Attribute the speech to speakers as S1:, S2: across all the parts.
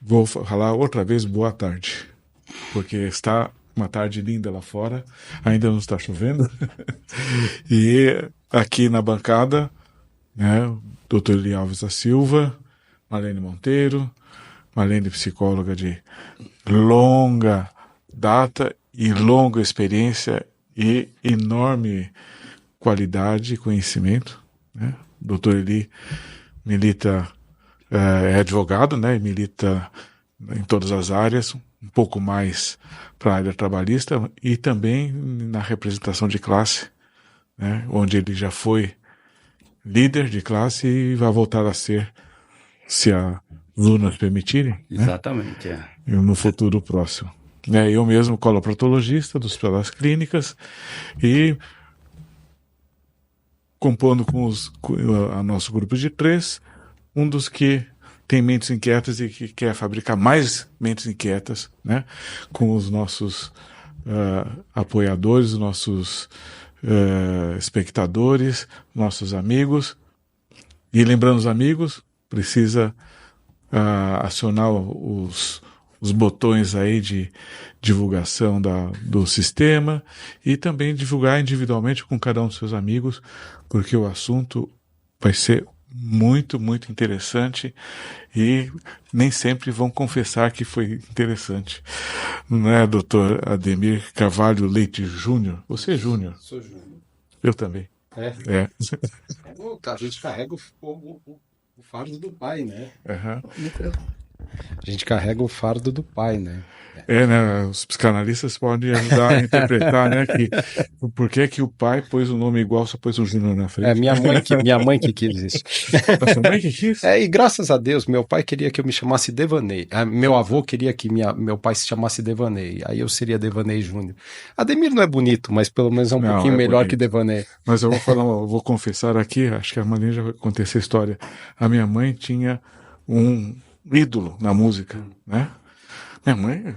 S1: vou falar outra vez boa tarde, porque está uma tarde linda lá fora, ainda não está chovendo. E aqui na bancada, né, Dr. Eli Alves da Silva, Marlene Monteiro, Marlene psicóloga de longa data e longa experiência e enorme qualidade e conhecimento, né? Dr. Eli milita, é advogado, né? E milita em todas as áreas, um pouco mais para a área trabalhista e também na representação de classe, né? Onde ele já foi líder de classe e vai voltar a ser, se as alunas permitirem, né?
S2: Exatamente, é.
S1: No futuro próximo. Eu mesmo coloproctologista do Hospital das Clínicas e compondo com a nosso grupo de 3, um dos que tem mentes inquietas e que quer fabricar mais mentes inquietas, né? Com os nossos apoiadores, nossos espectadores, nossos amigos. E lembrando os amigos, precisa acionar os botões aí de divulgação do sistema e também divulgar individualmente com cada um dos seus amigos, porque o assunto vai ser muito, muito interessante e nem sempre vão confessar que foi interessante. Não é, doutor Ademir Carvalho Leite Júnior? Você é Júnior?
S3: Sou Júnior.
S1: Eu também.
S3: É. A gente carrega o fardo do pai, né?
S1: Uhum.
S3: A gente carrega o fardo do pai, né?
S1: Né? Os psicanalistas podem ajudar a interpretar, né? Por que o pai pôs o nome igual, só pôs o Júnior na frente.
S3: Minha mãe que quis isso.
S1: Sua mãe que quis?
S3: E graças a Deus, meu pai queria que eu me chamasse Devaney. Meu avô queria que meu pai se chamasse Devaney. Aí eu seria Devaney Júnior. Ademir não é bonito, mas pelo menos é um pouquinho melhor bonito que Devaney.
S1: Mas eu vou confessar aqui, acho que a Marlene já vai contar essa história. A minha mãe tinha um ídolo na música, né? Minha mãe, né?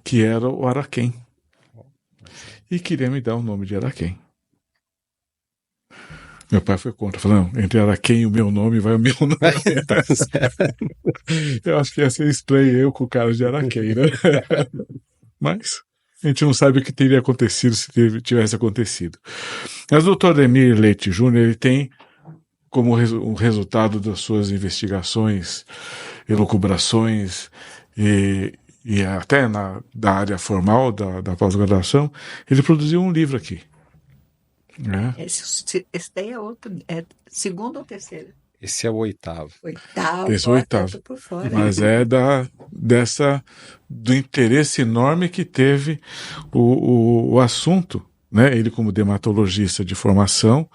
S1: Que era o Araquém. E queria me dar o nome de Araquém. Meu pai foi contra, falando, entre Araquém e o meu nome, vai o meu nome. Eu acho que ia ser estranho eu com o cara de Araquém, né? Mas a gente não sabe o que teria acontecido se tivesse acontecido. Mas o Dr. Ademir Leite Júnior, ele tem como um resultado das suas investigações, elucubrações e até da área formal da pós-graduação, ele produziu um livro aqui. Né?
S4: Esse daí é outro, é segundo ou terceiro?
S3: Esse é o oitavo.
S1: Esse é o oitavo.
S4: Por fora.
S1: Mas é do interesse enorme que teve o assunto. Né? Ele como dermatologista de formação,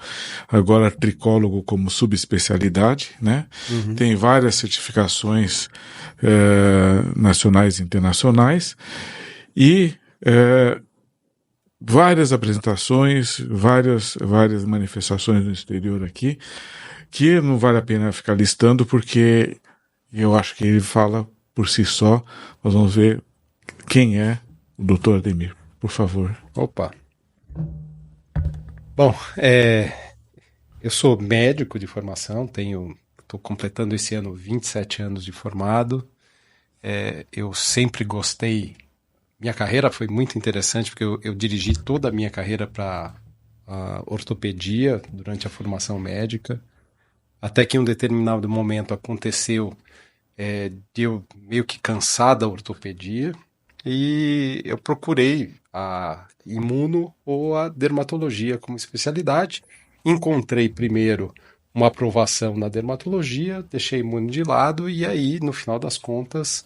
S1: agora tricólogo como subespecialidade, né? Uhum. Tem várias certificações nacionais e internacionais e várias apresentações, várias manifestações no exterior aqui, que não vale a pena ficar listando porque eu acho que ele fala por si só. Nós vamos ver quem é o Dr. Ademir, por favor.
S3: Opa! Bom, eu sou médico de formação, estou completando esse ano 27 anos de formado. Eu sempre gostei, minha carreira foi muito interessante porque eu dirigi toda a minha carreira para a ortopedia durante a formação médica, até que em um determinado momento aconteceu de eu meio que cansar da ortopedia e eu procurei a imuno ou a dermatologia como especialidade. Encontrei primeiro uma aprovação na dermatologia, deixei imuno de lado e aí, no final das contas,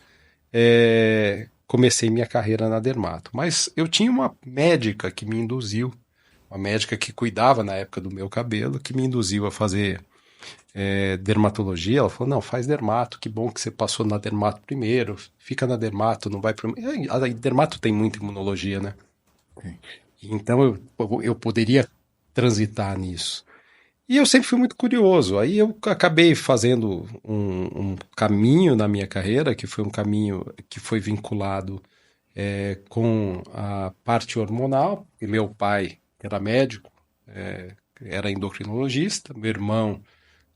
S3: comecei minha carreira na dermato. Mas eu tinha uma médica que me induziu, uma médica que cuidava na época do meu cabelo, que me induziu a fazer dermatologia. Ela falou, não, faz dermato, que bom que você passou na dermato primeiro, fica na dermato, não vai para... A dermato tem muita imunologia, né? Então eu poderia transitar nisso. E eu sempre fui muito curioso. Aí eu acabei fazendo um caminho na minha carreira, que foi um caminho que foi vinculado com a parte hormonal. E meu pai era médico, era endocrinologista. Meu irmão,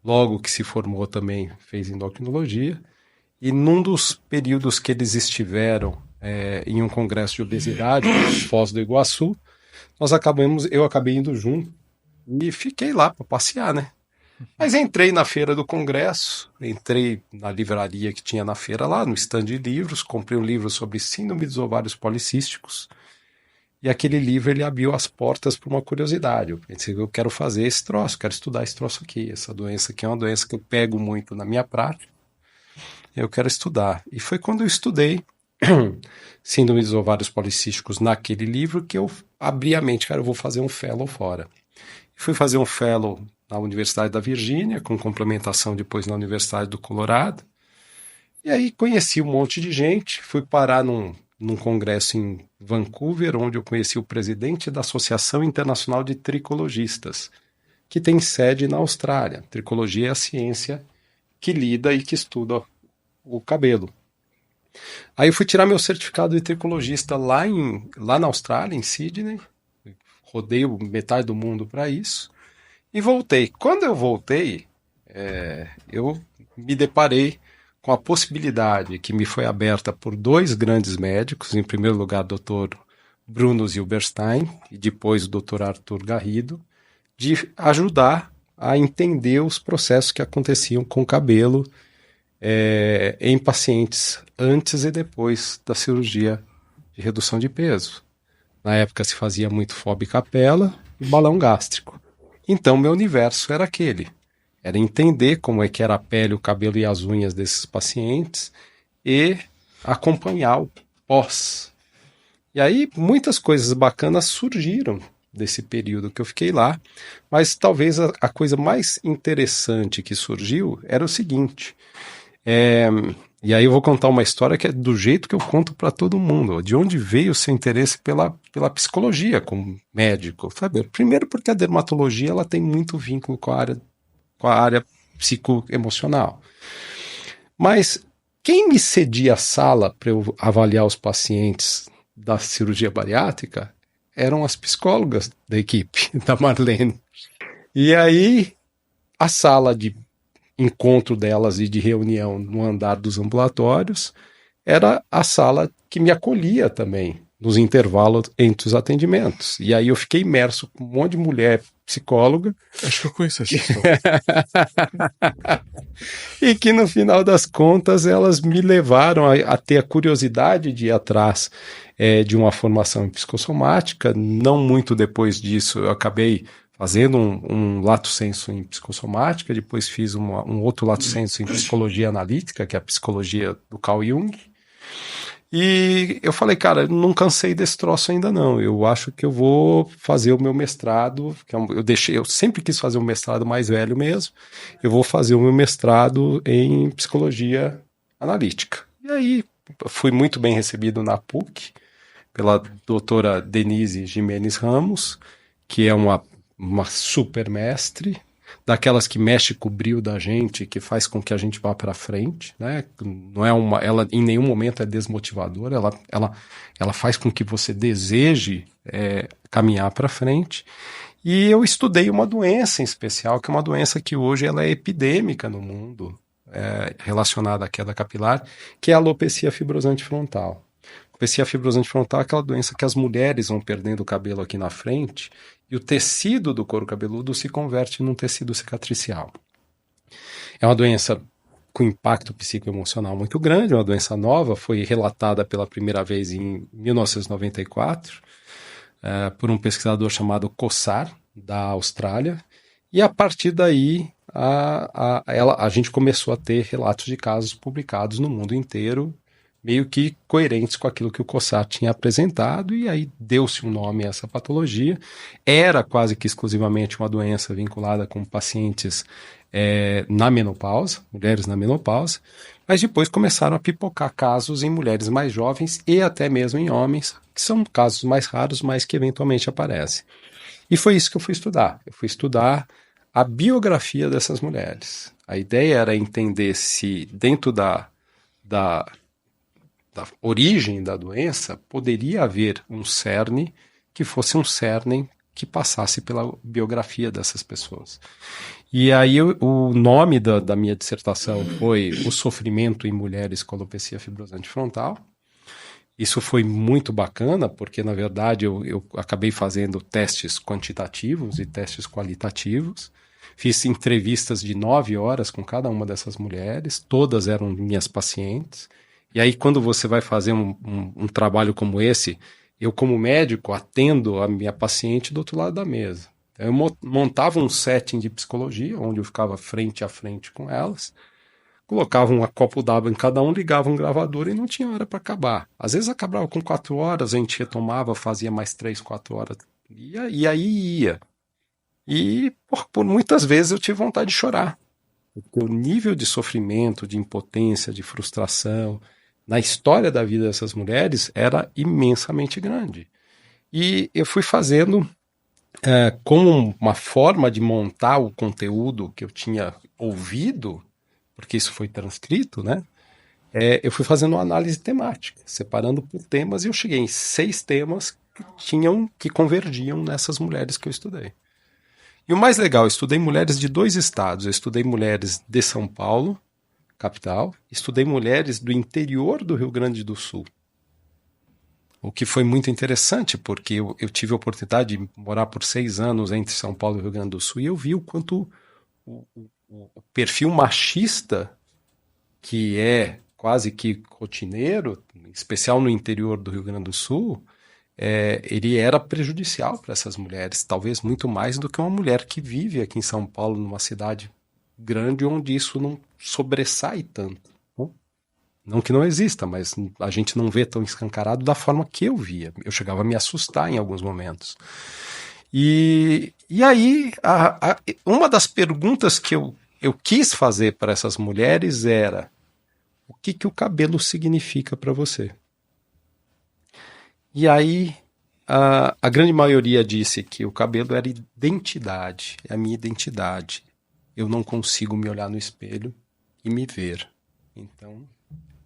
S3: logo que se formou também, fez endocrinologia. E num dos períodos que eles estiveram em um congresso de obesidade, em Foz do Iguaçu, eu acabei indo junto e fiquei lá para passear, né? Mas entrei na feira do congresso, entrei na livraria que tinha na feira lá, no stand de livros, comprei um livro sobre síndrome dos ovários policísticos, e aquele livro ele abriu as portas para uma curiosidade. Eu pensei, eu quero fazer esse troço, quero estudar esse troço aqui. Essa doença aqui é uma doença que eu pego muito na minha prática, eu quero estudar. E foi quando eu estudei síndrome dos ovários policísticos naquele livro que eu abri a mente, cara, eu vou fazer um fellow fora. Fui fazer um fellow na Universidade da Virgínia, com complementação depois na Universidade do Colorado. E aí conheci um monte de gente, fui parar num congresso em Vancouver, onde eu conheci o presidente da Associação Internacional de Tricologistas, que tem sede na Austrália. Tricologia é a ciência que lida e que estuda o cabelo. Aí eu fui tirar meu certificado de tricologista lá na Austrália, em Sydney. Rodei metade do mundo para isso. E voltei. Quando eu voltei, eu me deparei com a possibilidade que me foi aberta por dois grandes médicos. Em primeiro lugar, o Dr. Bruno Zilberstein e depois o Dr. Arthur Garrido, de ajudar a entender os processos que aconteciam com o cabelo em pacientes antes e depois da cirurgia de redução de peso. Na época se fazia muito FOB capela e balão gástrico. Então meu universo era aquele. Era entender como é que era a pele, o cabelo e as unhas desses pacientes e acompanhar o pós. E aí muitas coisas bacanas surgiram desse período que eu fiquei lá, mas talvez a coisa mais interessante que surgiu era o seguinte. E aí eu vou contar uma história que é do jeito que eu conto para todo mundo. De onde veio o seu interesse pela psicologia como médico? Sabe? Primeiro porque a dermatologia ela tem muito vínculo com a área psicoemocional. Mas quem me cedia a sala para eu avaliar os pacientes da cirurgia bariátrica eram as psicólogas da equipe, da Marlene. E aí a sala de encontro delas e de reunião no andar dos ambulatórios era a sala que me acolhia também nos intervalos entre os atendimentos. E aí eu fiquei imerso com um monte de mulher psicóloga.
S1: Acho que eu conheço essa história.
S3: E que no final das contas elas me levaram a ter a curiosidade de ir atrás de uma formação em psicossomática. Não muito depois disso eu acabei fazendo um lato sensu em psicossomática, depois fiz um outro lato sensu em psicologia analítica, que é a psicologia do Carl Jung. E eu falei, cara, eu não cansei desse troço ainda não. Eu acho que eu vou fazer o meu mestrado, eu sempre quis fazer um mestrado mais velho mesmo. Eu vou fazer o meu mestrado em psicologia analítica. E aí fui muito bem recebido na PUC pela doutora Denise Jimenez Ramos, que é uma super mestre, daquelas que mexe com o brilho da gente, que faz com que a gente vá para frente, né? Não é ela em nenhum momento é desmotivadora, ela faz com que você deseje caminhar para frente. E eu estudei uma doença em especial, que é uma doença que hoje ela é epidêmica no mundo, relacionada à queda capilar, que é a alopecia fibrosante frontal. Alopecia fibrosante frontal é aquela doença que as mulheres vão perdendo o cabelo aqui na frente e o tecido do couro cabeludo se converte num tecido cicatricial. É uma doença com impacto psicoemocional muito grande, uma doença nova, foi relatada pela primeira vez em 1994 por um pesquisador chamado Kossar, da Austrália, e a partir daí a gente começou a ter relatos de casos publicados no mundo inteiro, meio que coerentes com aquilo que o Kossar tinha apresentado, e aí deu-se um nome a essa patologia. Era quase que exclusivamente uma doença vinculada com pacientes na menopausa, mulheres na menopausa, mas depois começaram a pipocar casos em mulheres mais jovens e até mesmo em homens, que são casos mais raros, mas que eventualmente aparecem. E foi isso que eu fui estudar. Eu fui estudar a biografia dessas mulheres. A ideia era entender se dentro da origem da doença, poderia haver um cerne que fosse um cerne que passasse pela biografia dessas pessoas. E aí o nome da minha dissertação foi O Sofrimento em Mulheres com Alopecia Fibrosante Frontal. Isso foi muito bacana, porque na verdade eu acabei fazendo testes quantitativos e testes qualitativos. Fiz entrevistas de 9 horas com cada uma dessas mulheres, todas eram minhas pacientes. E aí, quando você vai fazer um trabalho como esse, eu, como médico, atendo a minha paciente do outro lado da mesa. Então, eu montava um setting de psicologia, onde eu ficava frente a frente com elas, colocava um copo d'água em cada um, ligava um gravador e não tinha hora para acabar. Às vezes acabava com 4 horas, a gente retomava, fazia mais 3, 4 horas, e aí ia. E por muitas vezes eu tive vontade de chorar. Porque o nível de sofrimento, de impotência, de frustração, na história da vida dessas mulheres era imensamente grande. E eu fui fazendo como uma forma de montar o conteúdo que eu tinha ouvido, porque isso foi transcrito, né? Eu fui fazendo uma análise temática, separando por temas, e eu cheguei em 6 temas que convergiam nessas mulheres que eu estudei. E o mais legal, eu estudei mulheres de 2 estados. Eu estudei mulheres de São Paulo, capital, estudei mulheres do interior do Rio Grande do Sul. O que foi muito interessante, porque eu tive a oportunidade de morar por 6 anos entre São Paulo e o Rio Grande do Sul, e eu vi o quanto o perfil machista, que é quase que rotineiro, em especial no interior do Rio Grande do Sul, ele era prejudicial para essas mulheres, talvez muito mais do que uma mulher que vive aqui em São Paulo, numa cidade grande, onde isso não sobressai tanto. Não que não exista, mas a gente não vê tão escancarado da forma que eu via. Eu chegava a me assustar em alguns momentos. E aí, uma das perguntas que eu quis fazer para essas mulheres era: o que o cabelo significa para você? E aí, a grande maioria disse que o cabelo era identidade, é a minha identidade. Eu não consigo me olhar no espelho e me ver. Então,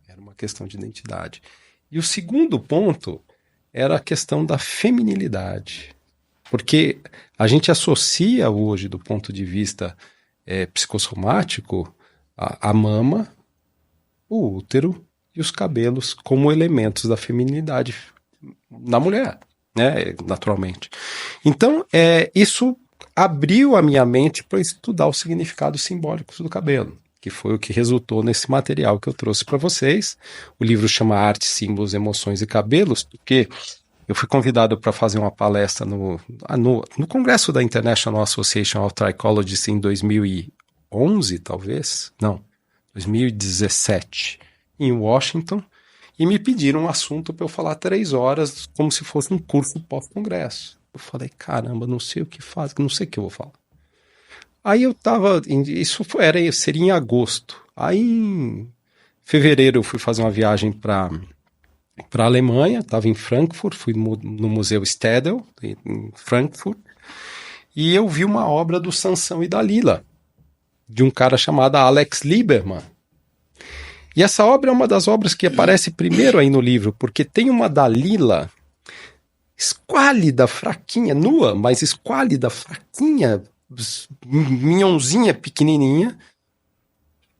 S3: era uma questão de identidade. E o segundo ponto era a questão da feminilidade. Porque a gente associa hoje, do ponto de vista psicossomático, a mama, o útero e os cabelos como elementos da feminilidade na mulher, né, naturalmente. Então, isso abriu a minha mente para estudar os significados simbólicos do cabelo, que foi o que resultou nesse material que eu trouxe para vocês. O livro chama Arte, Símbolos, Emoções e Cabelos, porque eu fui convidado para fazer uma palestra no congresso da International Association of Trichologists em 2011, talvez? Não, 2017, em Washington, e me pediram um assunto para eu falar 3 horas, como se fosse um curso pós-congresso. Eu falei, caramba, não sei o que faz, não sei o que eu vou falar. Aí eu tava, seria em agosto. Aí em fevereiro eu fui fazer uma viagem para a Alemanha, estava em Frankfurt, fui no Museu Städel, em Frankfurt, e eu vi uma obra do Sansão e Dalila, de um cara chamado Alex Lieberman. E essa obra é uma das obras que aparece primeiro aí no livro, porque tem uma Dalila esquálida, fraquinha, nua, mas esquálida, fraquinha, minhãozinha, pequenininha,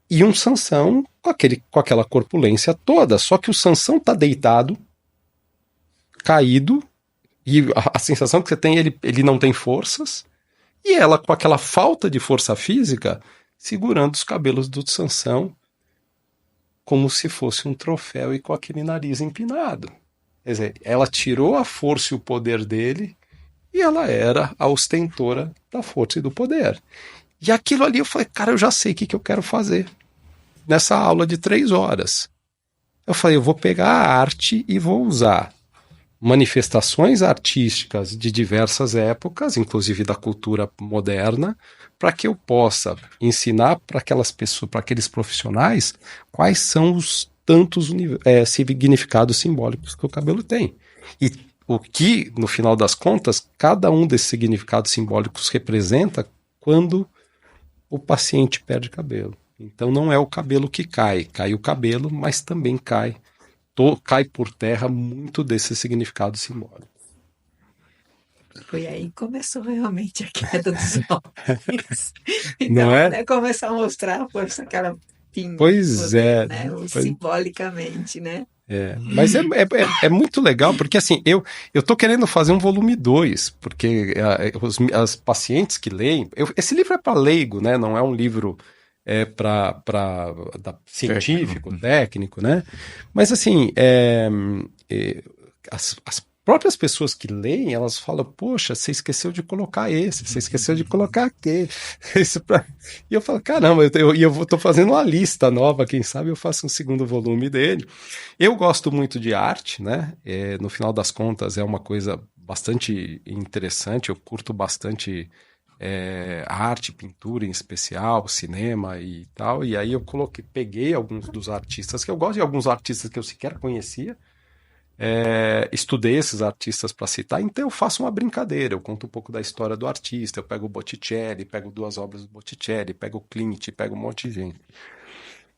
S3: e um Sansão com aquela corpulência toda, só que o Sansão tá deitado, caído, e a sensação que você tem, ele não tem forças, e ela com aquela falta de força física, segurando os cabelos do Sansão, como se fosse um troféu e com aquele nariz empinado. Quer dizer, ela tirou a força e o poder dele e ela era a ostentora da força e do poder. E aquilo ali eu falei, cara, eu já sei o que eu quero fazer nessa aula de 3 horas. Eu falei, eu vou pegar a arte e vou usar manifestações artísticas de diversas épocas, inclusive da cultura moderna, para que eu possa ensinar para aquelas pessoas, para aqueles profissionais, quais são os tantos significados simbólicos que o cabelo tem. E o que, no final das contas, cada um desses significados simbólicos representa quando o paciente perde cabelo. Então não é o cabelo que cai o cabelo, mas também cai por terra muito desses significados simbólicos.
S4: Foi aí que começou realmente a queda dos homens.
S3: Não
S4: Então,
S3: é?
S4: né, começar a mostrar a força que ela tinha de
S3: Pois
S4: poder,
S3: é.
S4: né? Ou
S3: Pois-
S4: simbolicamente, né?
S3: Mas é muito legal, porque assim, eu tô querendo fazer um volume 2 porque as pacientes que leem. Esse livro é para leigo, né? Não é um livro para científico, técnico, né? Mas assim, as próprias pessoas que leem, elas falam, poxa, você esqueceu de colocar esse, você esqueceu de colocar aquele. E eu falo, caramba, tô fazendo uma lista nova, quem sabe eu faço um segundo volume dele. Eu gosto muito de arte, né? No final das contas, é uma coisa bastante interessante. Eu curto bastante arte, pintura em especial, cinema e tal. E aí eu peguei alguns dos artistas que eu gosto e alguns artistas que eu sequer conhecia. Estudei esses artistas para citar, então eu faço uma brincadeira. Eu conto um pouco da história do artista. Eu pego o Botticelli, pego 2 obras do Botticelli, pego o Klimt, pego um monte de gente.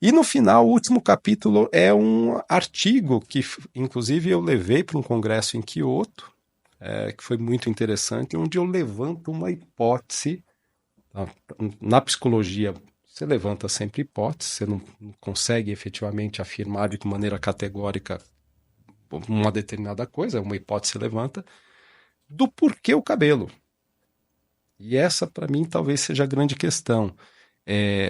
S3: E no final, o último capítulo é um artigo que, inclusive, eu levei para um congresso em Kyoto, que foi muito interessante, onde eu levanto uma hipótese. Tá? Na psicologia, você levanta sempre hipóteses, você não consegue efetivamente afirmar de maneira categórica uma determinada coisa, uma hipótese se levanta, do porquê o cabelo. E essa, para mim, talvez seja a grande questão.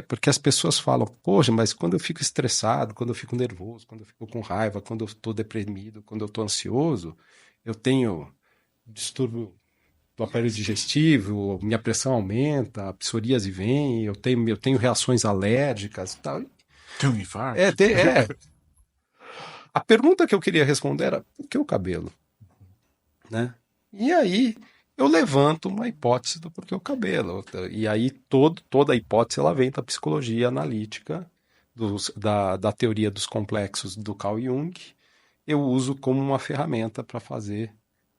S3: Porque as pessoas falam, poxa, mas quando eu fico estressado, quando eu fico nervoso, quando eu fico com raiva, quando eu estou deprimido, quando eu estou ansioso, eu tenho distúrbio do aparelho digestivo, minha pressão aumenta, a psoríase vem, eu tenho reações alérgicas e tal.
S1: Tem um infarto.
S3: A pergunta que eu queria responder era, por que o cabelo? Né? E aí eu levanto uma hipótese do porquê o cabelo. E aí toda a hipótese ela vem da psicologia analítica, da teoria dos complexos do Carl Jung. Eu uso como uma ferramenta para fazer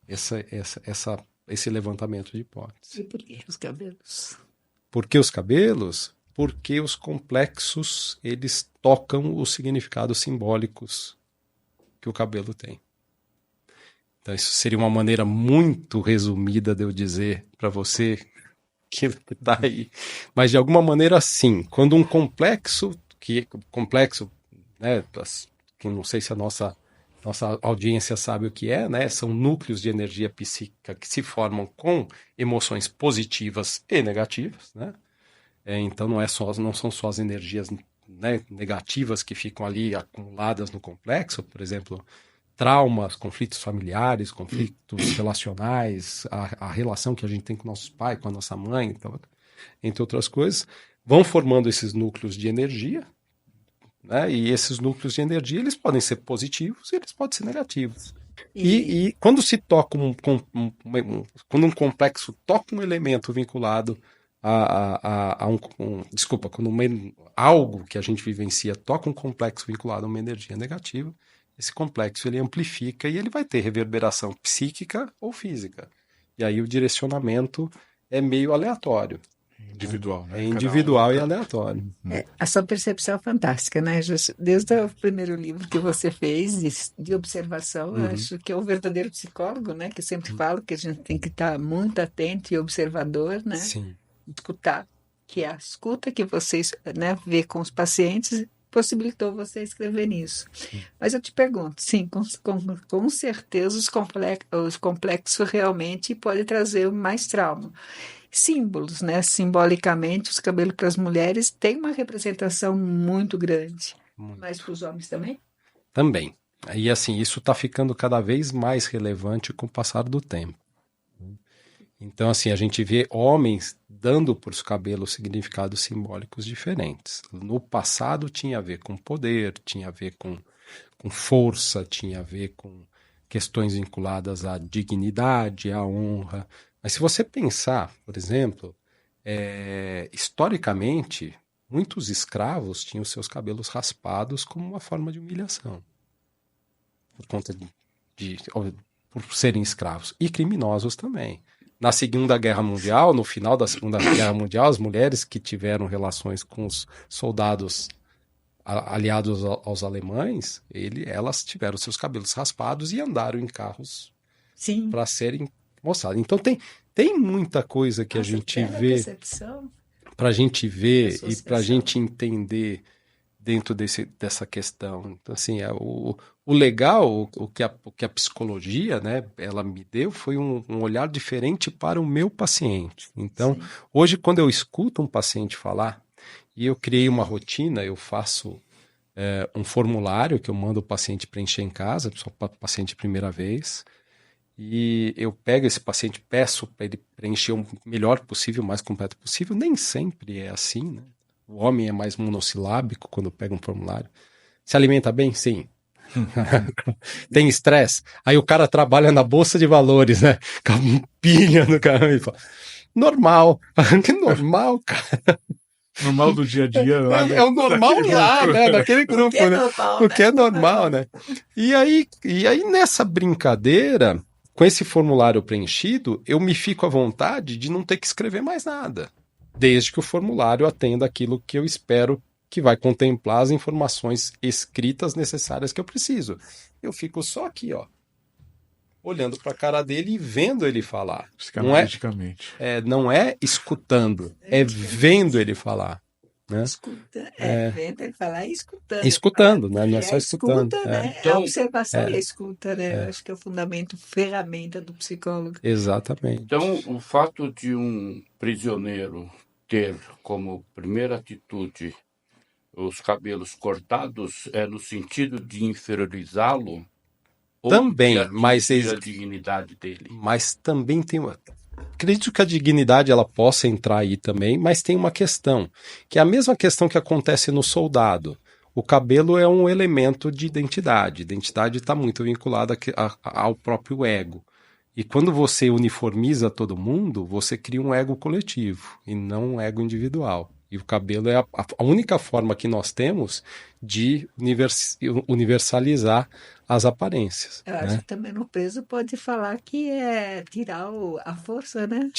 S3: esse levantamento de hipótese.
S4: E por que os cabelos?
S3: Por que os cabelos? Porque os complexos eles tocam os significados simbólicos que o cabelo tem. Então, isso seria uma maneira muito resumida de eu dizer para você que está aí. Mas, de alguma maneira, sim. Quando um complexo, né, que não sei se a nossa audiência sabe o que é, né? São núcleos de energia psíquica que se formam com emoções positivas e negativas, né? Então, não são só as energias, né, negativas que ficam ali acumuladas no complexo, por exemplo, traumas, conflitos familiares, conflitos relacionais, a relação que a gente tem com nossos pais, com a nossa mãe, então, entre outras coisas, vão formando esses núcleos de energia, né? E esses núcleos de energia eles podem ser positivos e eles podem ser negativos. E quando se toca quando um complexo toca um elemento vinculado quando algo que a gente vivencia toca um complexo vinculado a uma energia negativa, esse complexo ele amplifica e ele vai ter reverberação psíquica ou física. E aí o direcionamento é meio aleatório.
S1: Individual, né?
S3: É individual e aleatório.
S4: A sua percepção é fantástica, né? Desde o primeiro livro que você fez, de observação, eu acho que é o verdadeiro psicólogo, né? Que eu sempre falo que a gente tem que estar muito atento e observador, né?
S3: Sim.
S4: Escutar, que é a escuta que vocês, né, vê com os pacientes possibilitou você escrever nisso. Mas eu te pergunto, sim, com certeza os complexos realmente podem trazer mais trauma. Símbolos, né? Simbolicamente, os cabelos para as mulheres têm uma representação muito grande.
S3: Muito.
S4: Mas para os homens também?
S3: Também. E assim, isso está ficando cada vez mais relevante com o passar do tempo. Então, assim, a gente vê homens dando para os cabelos significados simbólicos diferentes. No passado tinha a ver com poder, tinha a ver com força, tinha a ver com questões vinculadas à dignidade, à honra. Mas se você pensar, por exemplo, historicamente, muitos escravos tinham seus cabelos raspados como uma forma de humilhação. Por conta por serem escravos. E criminosos também. Na Segunda Guerra Mundial, no final da Segunda Guerra Mundial, as mulheres que tiveram relações com os soldados aliados aos alemães, elas tiveram seus cabelos raspados e andaram em carros para serem moçada. Então tem muita coisa que a gente vê,
S4: percepção
S3: para a gente ver e
S4: associação.
S3: para a gente entender dentro dessa questão. Então, assim, o legal, o que a psicologia, né, ela me deu foi um olhar diferente para o meu paciente. Então,
S4: Sim.
S3: hoje, quando eu escuto um paciente falar, e eu criei uma rotina, eu faço um formulário que eu mando o paciente preencher em casa, só para o paciente primeira vez, e eu pego esse paciente, peço para ele preencher o melhor possível, o mais completo possível. Nem sempre é assim, né? O homem é mais monossilábico quando pega um formulário. Se alimenta bem? Sim. Tem estresse? Aí o cara trabalha na bolsa de valores, né? Com a pilha no caramba e fala, normal. Que normal, cara.
S1: Normal do dia a dia lá, né?
S3: É o normal
S1: Daquele
S3: lá,
S1: grupo.
S3: né? Daquele grupo,
S4: Que é
S3: né?
S4: normal,
S3: O que é normal, né? E aí, nessa brincadeira, com esse formulário preenchido, eu me fico à vontade de não ter que escrever mais nada. Desde que o formulário atenda aquilo que eu espero que vai contemplar as informações escritas necessárias que eu preciso. Eu fico só aqui, ó, olhando para a cara dele e vendo ele falar.
S1: Psicanaliticamente.
S3: Não é escutando, é vendo ele falar. Né?
S4: Escuta, vendo ele falar e escutando.
S3: Escutando, né? Não é só escutando.
S4: Escuta, né?
S2: Então,
S4: a observação e a escuta, né? Eu acho que é o fundamento, ferramenta do psicólogo.
S3: Exatamente.
S2: Então, o fato de um prisioneiro ter como primeira atitude os cabelos cortados é no sentido de inferiorizá-lo?
S3: Também,
S2: ou de
S3: mas
S2: atingir a dignidade dele?
S3: Mas também tem uma... Acredito que a dignidade ela possa entrar aí também, mas tem uma questão, que é a mesma questão que acontece no soldado. O cabelo é um elemento de identidade. Identidade está muito vinculada ao próprio ego. E quando você uniformiza todo mundo, você cria um ego coletivo e não um ego individual. E o cabelo é a única forma que nós temos de universalizar as aparências.
S4: Eu acho que também no peso pode falar que é tirar a força, né?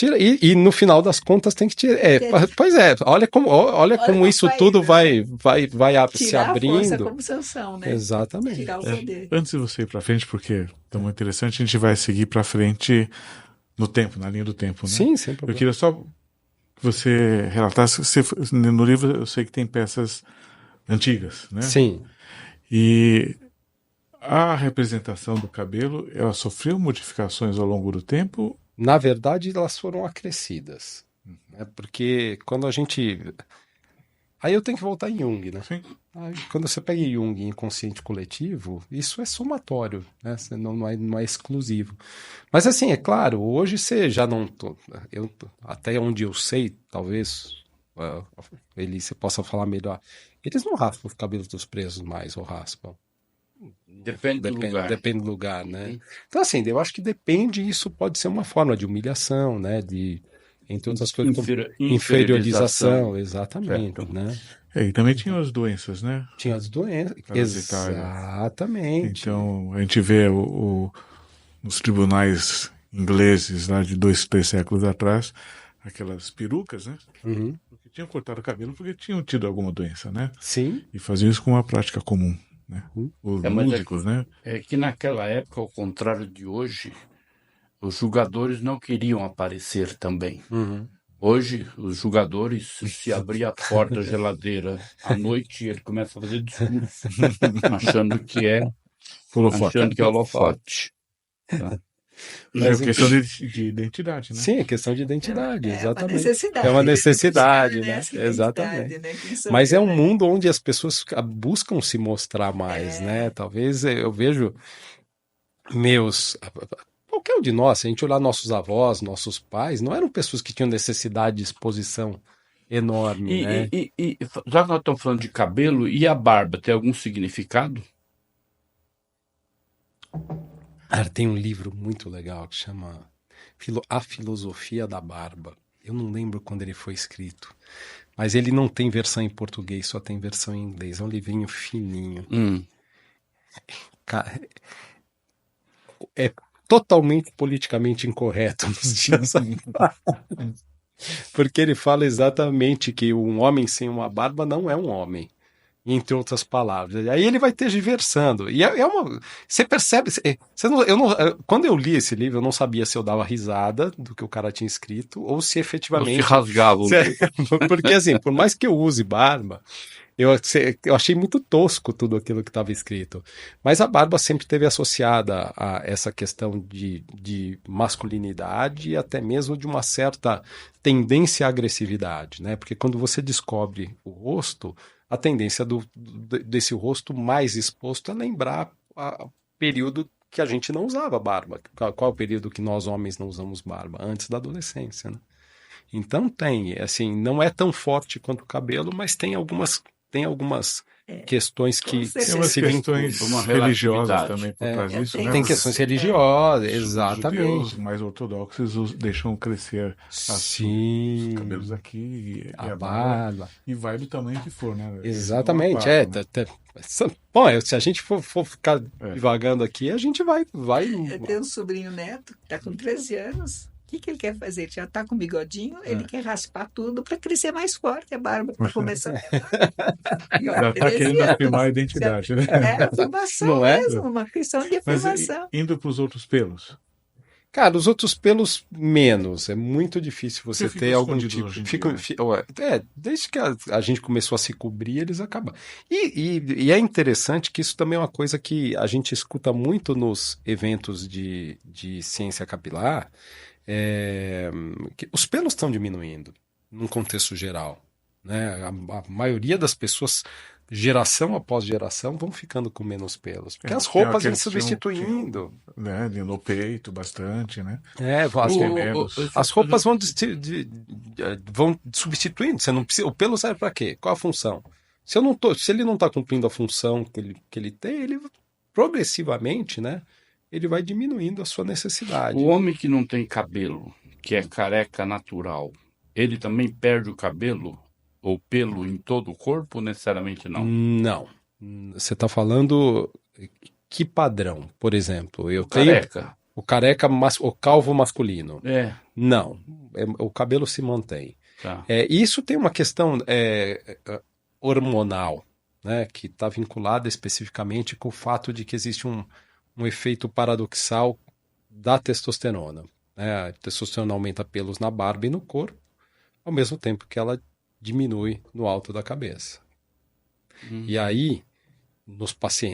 S3: E no final das contas tem que tirar. Pois é, olha como isso tudo vai se abrindo.
S4: Tirar a força como sanção, né?
S3: Exatamente.
S4: Tirar o poder.
S1: Antes de você ir para frente, porque é muito interessante, a gente vai seguir para frente no tempo, na linha do tempo, né?
S3: Sim, sem problema.
S1: Eu queria só que você relatasse, no livro eu sei que tem peças antigas, né?
S3: Sim.
S1: E a representação do cabelo, ela sofreu modificações ao longo do tempo?
S3: Na verdade, elas foram acrescidas. Né? Porque quando a gente... Aí eu tenho que voltar em Jung, né?
S1: Sim.
S3: Aí, quando você pega Jung em inconsciente coletivo, isso é somatório, né? Não é exclusivo. Mas assim, é claro, hoje você já não... até onde eu sei, talvez você possa falar melhor. Eles não raspam os cabelos dos presos mais, ou raspam.
S2: Depende do lugar.
S3: Depende do lugar, né? Então, assim, eu acho que depende, isso pode ser uma forma de humilhação, né? Entre outras coisas, inferiorização, exatamente,
S2: certo.
S3: né?
S1: E também tinha as doenças, né?
S3: Tinha as doenças, exatamente.
S1: Então, a gente vê nos tribunais ingleses, lá de 2 séculos atrás, aquelas perucas, né?
S3: Uhum.
S1: Que tinham cortado o cabelo porque tinham tido alguma doença, né?
S3: Sim.
S1: E faziam isso com uma prática comum, né? Os músicos, né?
S2: É que naquela época, ao contrário de hoje, os julgadores não queriam aparecer também.
S3: Uhum.
S2: Hoje, os julgadores, se abrir a porta da geladeira à noite, ele começa a fazer discurso, achando que é holofote. Tá?
S1: Mas é questão de identidade, né?
S3: Sim, é questão de identidade, exatamente.
S4: É
S3: uma necessidade, né? Exatamente.
S4: Né?
S3: Mas é um mundo onde as pessoas buscam se mostrar mais, né? Talvez eu vejo qualquer um de nós, se a gente olhar nossos avós, nossos pais, não eram pessoas que tinham necessidade de exposição enorme, né?
S2: Já que nós estamos falando de cabelo, e a barba, tem algum significado?
S3: Tem um livro muito legal que chama A Filosofia da Barba. Eu não lembro quando ele foi escrito, mas ele não tem versão em português, só tem versão em inglês. É um livrinho fininho. Cara, é totalmente politicamente incorreto nos dias porque ele fala exatamente que um homem sem uma barba não é um homem. entre outras palavras. Aí ele vai tergiversando. E você percebe. Quando eu li esse livro, eu não sabia se eu dava risada do que o cara tinha escrito ou se efetivamente.
S2: Ou se rasgava.
S3: Porque, assim, por mais que eu use barba, eu achei muito tosco tudo aquilo que estava escrito. Mas a barba sempre esteve associada a essa questão de masculinidade e até mesmo de uma certa tendência à agressividade, né? Porque quando você descobre o rosto, a tendência desse rosto mais exposto é lembrar o período que a gente não usava barba. Qual é o período que nós homens não usamos barba? Antes da adolescência, né? Então assim, não é tão forte quanto o cabelo, mas tem algumas questões que
S1: tem umas questões religiosas também por trás disso, né?
S3: Tem questões religiosas, exatamente.
S1: Os judeus mais ortodoxos deixam crescer os cabelos aqui e a barba. E vai do tamanho que for, né?
S3: Exatamente, Bom, se a gente for ficar divagando aqui, a gente vai...
S4: Eu tenho um sobrinho neto que está com 13 anos. O que ele quer fazer? Ele já está com bigodinho, ele quer raspar tudo para crescer mais forte a barba, para começar.
S1: Já está querendo afirmar a identidade, né?
S4: É afirmação
S3: não é?
S4: mesmo, uma questão de afirmação.
S1: Mas indo para os outros pelos?
S3: Cara, os outros pelos menos. É muito difícil você ter algum tipo. Desde que a gente começou a se cobrir, eles acabam. E é interessante que isso também é uma coisa que a gente escuta muito nos eventos de ciência capilar. Que os pelos estão diminuindo num contexto geral, né? A maioria das pessoas, geração após geração, vão ficando com menos pelos, porque as roupas vêm substituindo,
S1: né? No peito bastante, né?
S3: As roupas vão substituindo. Você não precisa, o pelo serve para quê? Qual a função? Se ele não está cumprindo a função que ele tem, ele progressivamente, né? Ele vai diminuindo a sua necessidade.
S2: O homem que não tem cabelo, que é careca natural, ele também perde o cabelo ou pelo em todo o corpo? Necessariamente não.
S3: Não. Você está falando que padrão? Por exemplo, eu tenho
S2: careca.
S3: O calvo masculino. Não. O cabelo se mantém.
S2: Tá.
S3: Isso tem uma questão hormonal, né, que está vinculada especificamente com o fato de que existe um efeito paradoxal da testosterona, né? A testosterona aumenta pelos na barba e no corpo, ao mesmo tempo que ela diminui no alto da cabeça. E aí,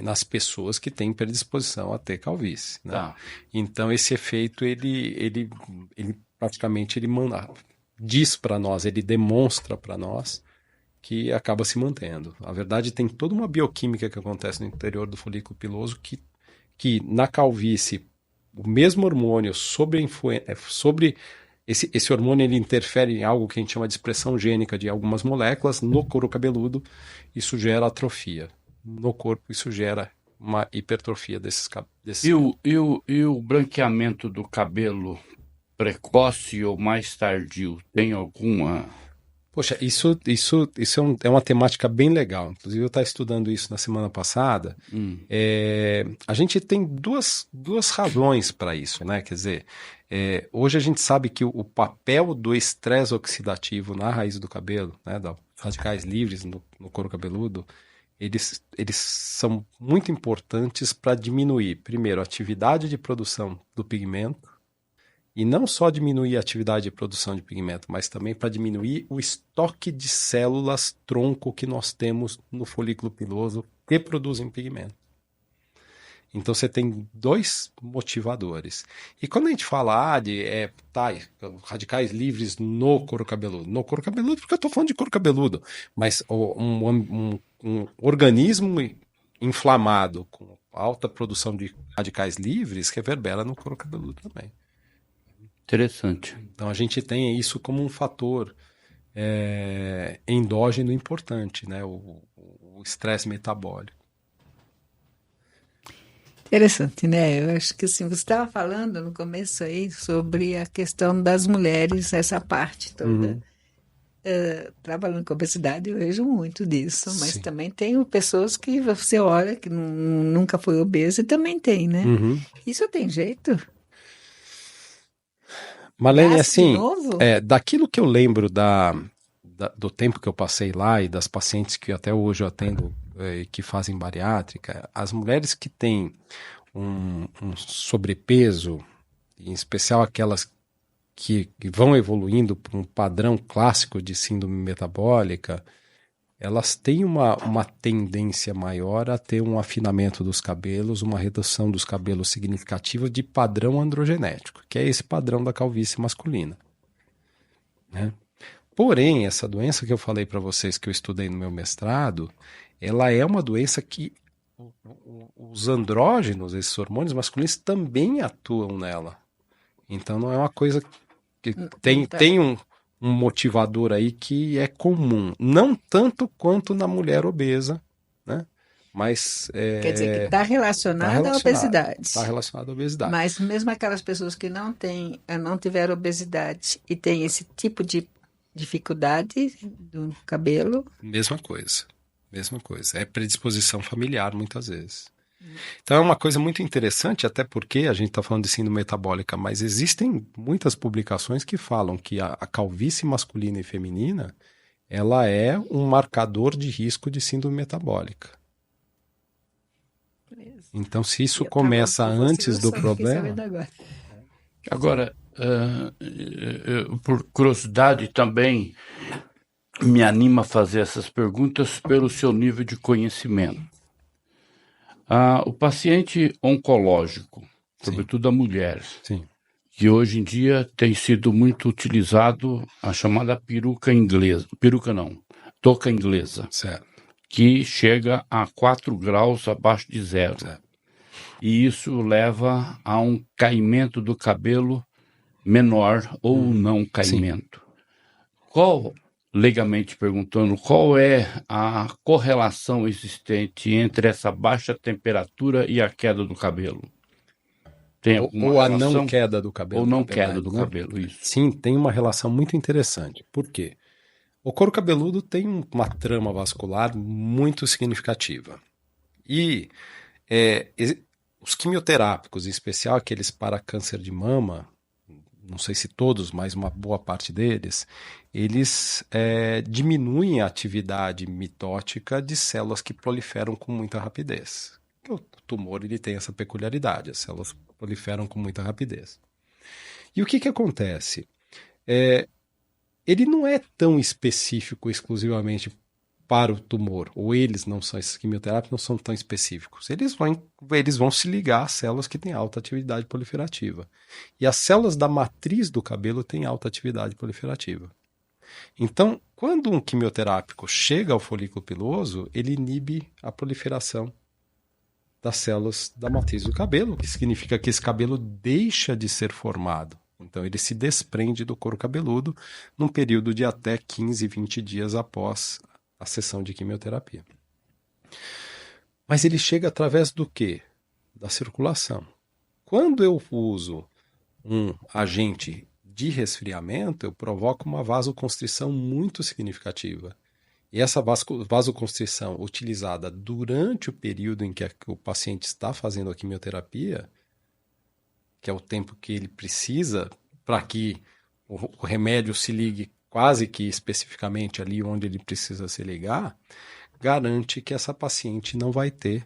S3: nas pessoas que têm predisposição a ter calvície, né?
S2: Tá.
S3: Então, esse efeito, ele praticamente diz para nós, ele demonstra para nós que acaba se mantendo. Na verdade, tem toda uma bioquímica que acontece no interior do folículo piloso que na calvície, o mesmo hormônio sobre esse hormônio, ele interfere em algo que a gente chama de expressão gênica de algumas moléculas. No couro cabeludo, isso gera atrofia. No corpo, isso gera uma hipertrofia desses
S2: E o branqueamento do cabelo precoce ou mais tardio, tem alguma...
S3: Poxa, isso é uma temática bem legal. Inclusive, eu estava estudando isso na semana passada. A gente tem duas razões para isso, né? Quer dizer, hoje a gente sabe que o papel do estresse oxidativo na raiz do cabelo, né, dos radicais livres no couro cabeludo, eles são muito importantes para diminuir, primeiro, a atividade de produção do pigmento. E não só diminuir a atividade de produção de pigmento, mas também para diminuir o estoque de células tronco que nós temos no folículo piloso que produzem pigmento. Então você tem dois motivadores. E quando a gente fala de radicais livres no couro cabeludo, porque eu estou falando de couro cabeludo, mas um organismo inflamado com alta produção de radicais livres reverbera no couro cabeludo também.
S2: Interessante.
S3: Então a gente tem isso como um fator endógeno importante, né? O estresse metabólico.
S4: Interessante, né? Eu acho que assim, você estava falando no começo aí sobre a questão das mulheres, essa parte toda. Trabalhando com obesidade, eu vejo muito disso, mas
S3: Sim.
S4: também tem pessoas que você olha que nunca foi obesa e também tem, né? Isso tem jeito?
S3: Marlene,
S4: Gasta
S3: assim,
S4: de novo?
S3: daquilo que eu lembro da do tempo que eu passei lá e das pacientes que até hoje eu atendo que fazem bariátrica, as mulheres que têm um sobrepeso, em especial aquelas que vão evoluindo para um padrão clássico de síndrome metabólica, elas têm uma tendência maior a ter um afinamento dos cabelos, uma redução dos cabelos significativa de padrão androgenético, que é esse padrão da calvície masculina, né? Porém, essa doença que eu falei para vocês que eu estudei no meu mestrado, ela é uma doença que os andrógenos, esses hormônios masculinos, também atuam nela. Então não é uma coisa que tem um motivador aí que é comum. Não tanto quanto na mulher obesa, né? Mas
S4: Quer dizer que está relacionado à obesidade.
S3: Está relacionado à obesidade.
S4: Mas mesmo aquelas pessoas que não tiveram obesidade e têm esse tipo de dificuldade do cabelo.
S3: Mesma coisa. É predisposição familiar, muitas vezes. Então é uma coisa muito interessante, até porque a gente está falando de síndrome metabólica, mas existem muitas publicações que falam que a calvície masculina e feminina, ela é um marcador de risco de síndrome metabólica. Então, se isso começa antes do problema...
S2: Agora, por curiosidade também, me anima a fazer essas perguntas pelo seu nível de conhecimento. O paciente oncológico, sobretudo a mulher,
S3: Sim.
S2: que hoje em dia tem sido muito utilizado a chamada touca inglesa,
S3: Certo.
S2: que chega a 4 graus abaixo de zero.
S3: Certo.
S2: E isso leva a um caimento do cabelo menor ou não caimento. Legalmente perguntando, qual é a correlação existente entre essa baixa temperatura e a queda do cabelo? Tem alguma
S3: ou a
S2: relação?
S3: não queda do cabelo.
S2: Ou não queda do cabelo, isso.
S3: Sim, tem uma relação muito interessante. Por quê? O couro cabeludo tem uma trama vascular muito significativa. E os quimioterápicos, em especial aqueles para câncer de mama, não sei se todos, mas uma boa parte deles, eles diminuem a atividade mitótica de células que proliferam com muita rapidez. O tumor ele tem essa peculiaridade, as células proliferam com muita rapidez. E o que acontece? Ele não é tão específico exclusivamente para o tumor, ou esses quimioterápicos não são tão específicos. Eles vão se ligar às células que têm alta atividade proliferativa. E as células da matriz do cabelo têm alta atividade proliferativa. Então, quando um quimioterápico chega ao folículo piloso, ele inibe a proliferação das células da matriz do cabelo, o que significa que esse cabelo deixa de ser formado. Então, ele se desprende do couro cabeludo num período de até 15, 20 dias após a sessão de quimioterapia. Mas ele chega através do quê? Da circulação. Quando eu uso um agente de resfriamento, eu provoco uma vasoconstrição muito significativa. E essa vasoconstrição utilizada durante o período em que o paciente está fazendo a quimioterapia, que é o tempo que ele precisa para que o remédio se ligue quase que especificamente ali onde ele precisa se ligar, garante que essa paciente não vai ter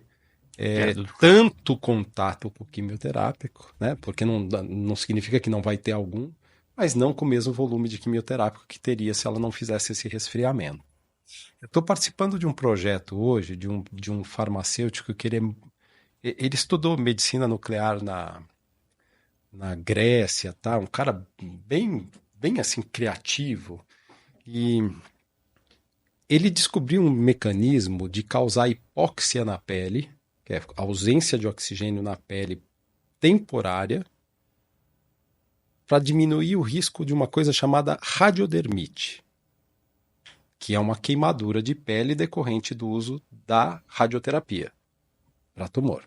S3: tanto contato com o quimioterápico, né? Porque não significa que não vai ter algum, mas não com o mesmo volume de quimioterápico que teria se ela não fizesse esse resfriamento. Eu estou participando de um projeto hoje, de um farmacêutico que ele estudou medicina nuclear na Grécia, tá? Um cara bem assim criativo, e ele descobriu um mecanismo de causar hipóxia na pele, que é a ausência de oxigênio na pele temporária, para diminuir o risco de uma coisa chamada radiodermite, que é uma queimadura de pele decorrente do uso da radioterapia para tumor.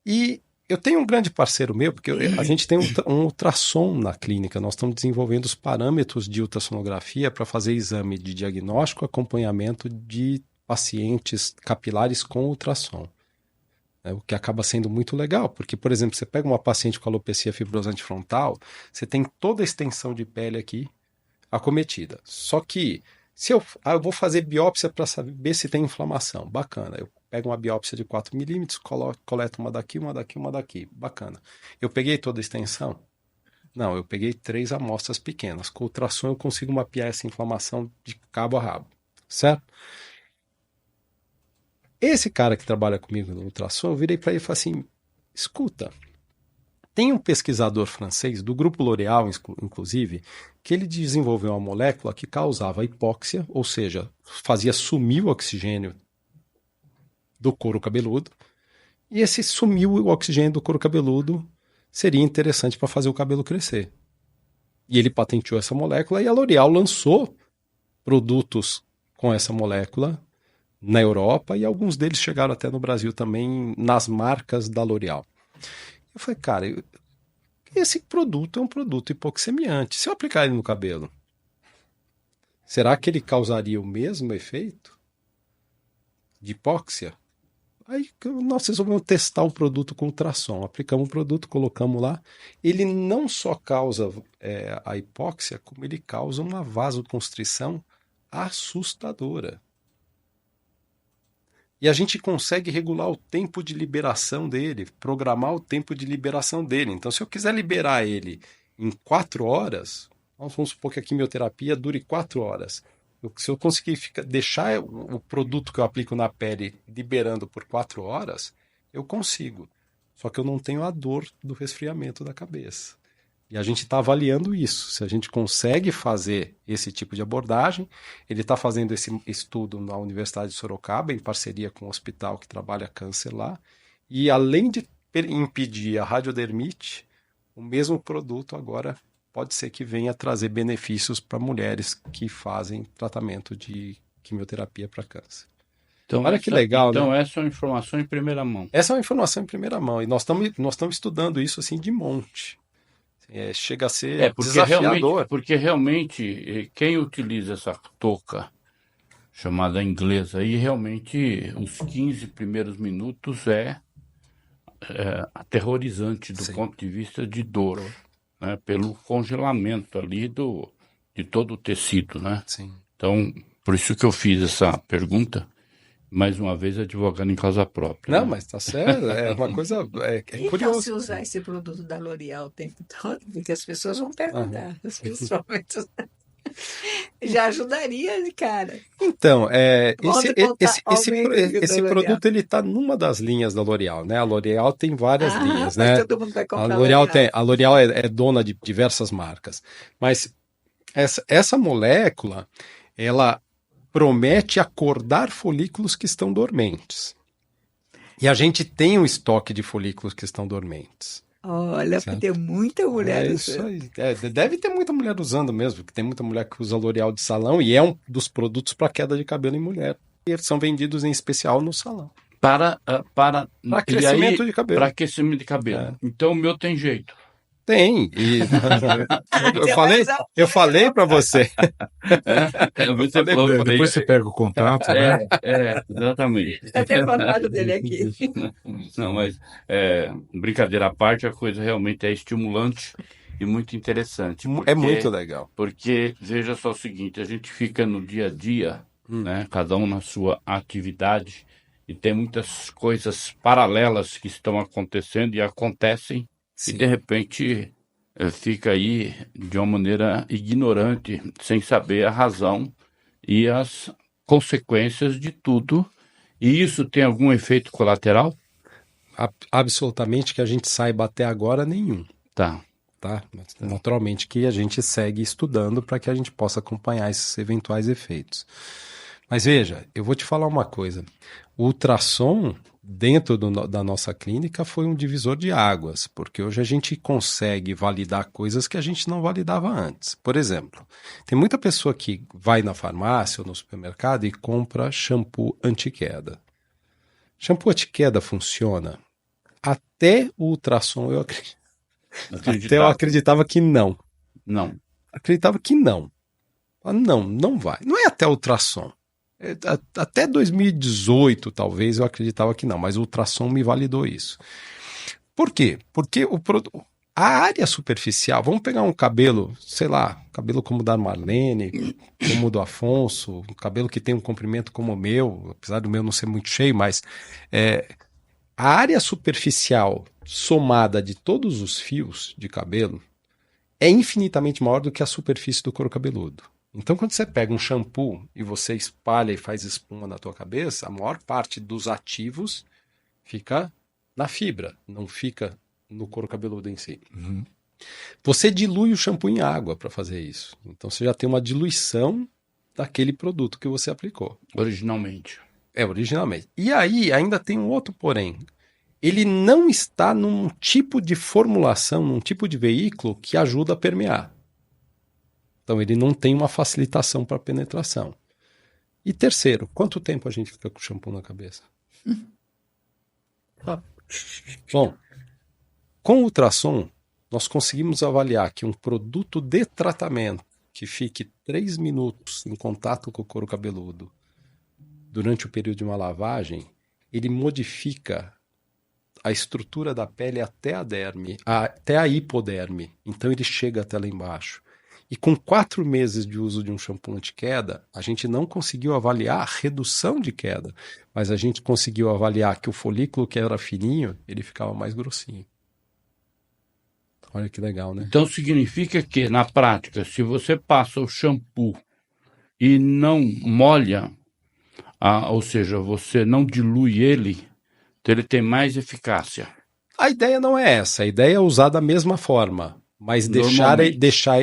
S3: E eu tenho um grande parceiro meu, porque a gente tem um ultrassom na clínica. Nós estamos desenvolvendo os parâmetros de ultrassonografia para fazer exame de diagnóstico e acompanhamento de pacientes capilares com ultrassom. O que acaba sendo muito legal, porque, por exemplo, você pega uma paciente com alopecia fibrosante frontal, você tem toda a extensão de pele aqui, acometida. Só que se eu vou fazer biópsia para saber se tem inflamação, bacana. Eu pego uma biópsia de 4 milímetros, coleto uma daqui, uma daqui, uma daqui, bacana. Eu peguei toda a extensão? Não, eu peguei 3 amostras pequenas. Com ultrassom eu consigo mapear essa inflamação de cabo a rabo, certo? Esse cara que trabalha comigo no ultrassom, eu virei para ele e falei assim, escuta, tem um pesquisador francês, do grupo L'Oréal, inclusive, que ele desenvolveu uma molécula que causava hipóxia, ou seja, fazia sumir o oxigênio do couro cabeludo, e esse sumiu o oxigênio do couro cabeludo seria interessante para fazer o cabelo crescer. E ele patenteou essa molécula e a L'Oréal lançou produtos com essa molécula na Europa e alguns deles chegaram até no Brasil também nas marcas da L'Oréal. Eu falei, cara, esse produto é um produto hipoxemiante. Se eu aplicar ele no cabelo, será que ele causaria o mesmo efeito de hipóxia? Aí nós resolvemos testar o produto com ultrassom. Aplicamos o produto, colocamos lá. Ele não só causa a hipóxia, como ele causa uma vasoconstrição assustadora. E a gente consegue regular o tempo de liberação dele, programar o tempo de liberação dele. Então, se eu quiser liberar ele em 4 horas, vamos supor que a quimioterapia dure 4 horas. Se eu conseguir deixar o produto que eu aplico na pele liberando por 4 horas, eu consigo. Só que eu não tenho a dor do resfriamento da cabeça. E a gente está avaliando isso. Se a gente consegue fazer esse tipo de abordagem, ele está fazendo esse estudo na Universidade de Sorocaba, em parceria com o hospital que trabalha câncer lá. E além de impedir a radiodermite, o mesmo produto agora pode ser que venha trazer benefícios para mulheres que fazem tratamento de quimioterapia para câncer.
S2: Então,
S3: olha que legal,
S2: então,
S3: né?
S2: essa é uma informação em primeira mão.
S3: Essa é uma informação em primeira mão. E nós estamos estudando isso assim de monte. Chega a ser desafiador.
S2: Porque realmente, quem utiliza essa touca chamada inglesa aí, realmente, os 15 primeiros minutos é aterrorizante do ponto de vista de dor. Né, pelo congelamento ali de todo o tecido, né?
S3: Sim.
S2: Então, por isso que eu fiz essa pergunta, mais uma vez advogando em causa própria.
S3: Não,
S2: né?
S3: mas tá certo, é uma coisa
S4: Então,
S3: curiosa.
S4: se usar esse produto da L'Oréal o tempo todo, porque as pessoas vão perguntar, principalmente... Já ajudaria, cara.
S3: Então, esse produto ele está numa das linhas da L'Oréal, né? A L'Oréal tem várias linhas, né?
S4: Todo mundo vai comprar
S3: a L'Oréal é dona de diversas marcas, mas essa molécula ela promete acordar folículos que estão dormentes. E a gente tem um estoque de folículos que estão dormentes.
S4: Olha, porque tem muita mulher
S3: usando. Isso aí. Deve ter muita mulher usando mesmo, porque tem muita mulher que usa L'Oréal de salão e é um dos produtos para queda de cabelo em mulher. E eles são vendidos em especial no salão.
S2: Para
S3: crescimento de cabelo.
S2: Para aquecimento de cabelo. Então o meu tem jeito.
S3: Tem. Eu falei para você.
S1: Depois você pega o contato, né?
S2: Exatamente.
S4: Eu tenho o contato dele aqui.
S2: Não, mas brincadeira à parte, a coisa realmente é estimulante e muito interessante.
S3: É muito legal.
S2: Porque, veja só o seguinte, a gente fica no dia a dia, né, cada um na sua atividade, e tem muitas coisas paralelas que estão acontecendo e acontecem. Sim. E, de repente, fica aí de uma maneira ignorante, sem saber a razão e as consequências de tudo. E isso tem algum efeito colateral?
S3: Absolutamente, que a gente saiba até agora, nenhum.
S2: Tá.
S3: Naturalmente que a gente segue estudando para que a gente possa acompanhar esses eventuais efeitos. Mas veja, eu vou te falar uma coisa. O ultrassom dentro da nossa clínica foi um divisor de águas, porque hoje a gente consegue validar coisas que a gente não validava antes. Por exemplo, tem muita pessoa que vai na farmácia ou no supermercado e compra shampoo anti-queda. Shampoo anti-queda funciona? Até o ultrassom eu acreditava que não.
S2: Não.
S3: Acreditava que não. Não vai. Não é até o ultrassom. Até 2018, talvez, eu acreditava que não, mas o ultrassom me validou isso. Por quê? Porque A área superficial, vamos pegar um cabelo, sei lá, cabelo como o da Marlene, como o do Afonso, um cabelo que tem um comprimento como o meu, apesar do meu não ser muito cheio, mas a área superficial somada de todos os fios de cabelo é infinitamente maior do que a superfície do couro cabeludo. Então, quando você pega um shampoo e você espalha e faz espuma na tua cabeça, a maior parte dos ativos fica na fibra, não fica no couro cabeludo em si.
S1: Uhum.
S3: Você dilui o shampoo em água para fazer isso. Então, você já tem uma diluição daquele produto que você aplicou.
S2: Originalmente.
S3: Originalmente. E aí, ainda tem um outro porém. Ele não está num tipo de formulação, num tipo de veículo que ajuda a permear. Então, ele não tem uma facilitação para penetração. E terceiro, quanto tempo a gente fica com o shampoo na cabeça? Bom, com o ultrassom, nós conseguimos avaliar que um produto de tratamento que fique 3 minutos em contato com o couro cabeludo durante o período de uma lavagem, ele modifica a estrutura da pele até a derme, até a hipoderme. Então ele chega até lá embaixo. E com 4 meses de uso de um shampoo anti-queda, a gente não conseguiu avaliar a redução de queda, mas a gente conseguiu avaliar que o folículo que era fininho, ele ficava mais grossinho. Olha que legal, né?
S2: Então significa que, na prática, se você passa o shampoo e não molha, ou seja, você não dilui ele, então ele tem mais eficácia.
S3: A ideia não é essa, a ideia é usar da mesma forma, mas deixar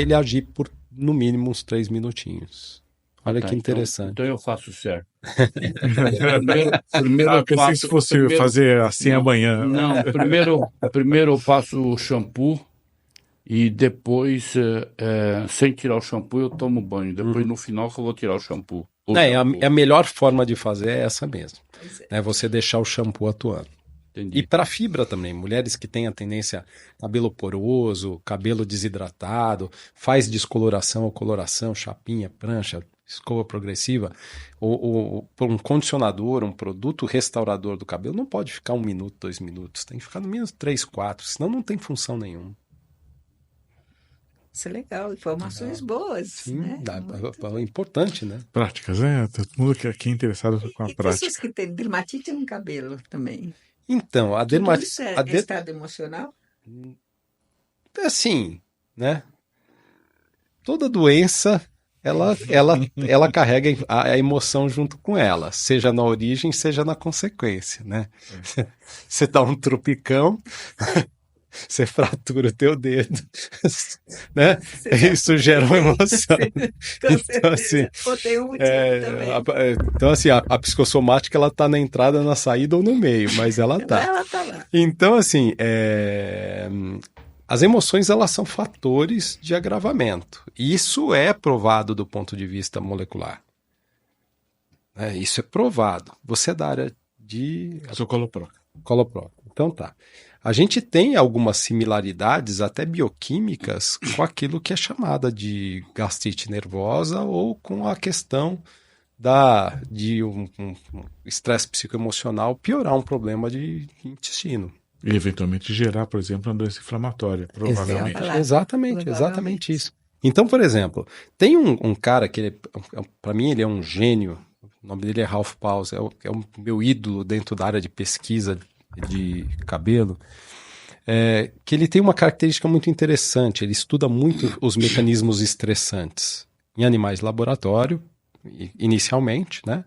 S3: ele agir por no mínimo uns 3 minutinhos. Olha que interessante.
S2: Então eu faço certo.
S1: Primeiro eu pensei que se fosse fazer assim amanhã.
S2: Não, primeiro eu passo o shampoo e depois, sem tirar o shampoo, eu tomo banho. Depois, no final, que eu vou tirar o shampoo.
S3: A melhor forma de fazer é essa mesmo. É você deixar o shampoo atuando.
S2: Entendi.
S3: E para fibra também, mulheres que têm a tendência cabelo poroso, cabelo desidratado, faz descoloração ou coloração, chapinha, prancha, escova progressiva, ou um condicionador, um produto restaurador do cabelo não pode ficar 1 minuto, 2 minutos, tem que ficar no mínimo 3, 4, senão não tem função nenhuma.
S4: Isso é legal, informações boas.
S3: Sim,
S4: né?
S3: É importante, né?
S1: Práticas, né? Todo mundo que aqui é interessado com a
S4: E
S1: prática.
S4: pessoas que têm dermatite no cabelo também.
S3: Então, a dermatite...
S4: Isso é estado emocional?
S3: É assim, né? Toda doença, ela carrega a emoção junto com ela, seja na origem, seja na consequência, né? Você dá um tropicão, você fratura o teu dedo, né? Isso gera uma emoção. Então, assim, então, assim, a psicossomática, ela tá na entrada, na saída ou no meio, mas ela tá.
S4: Ela tá lá.
S3: Então, assim, as emoções, elas são fatores de agravamento. Isso é provado do ponto de vista molecular. Isso é provado. Você é da área de...
S1: Eu sou colopró.
S3: Colopró. Então tá. A gente tem algumas similaridades, até bioquímicas, com aquilo que é chamada de gastrite nervosa ou com a questão de um estresse psicoemocional piorar um problema de intestino.
S1: E eventualmente gerar, por exemplo, uma doença inflamatória, provavelmente.
S3: Exatamente isso. Então, por exemplo, tem um cara que, para mim, ele é um gênio. O nome dele é Ralph Paus, é o meu ídolo dentro da área de pesquisa de cabelo, que ele tem uma característica muito interessante. Ele estuda muito os mecanismos estressantes em animais de laboratório, inicialmente, né?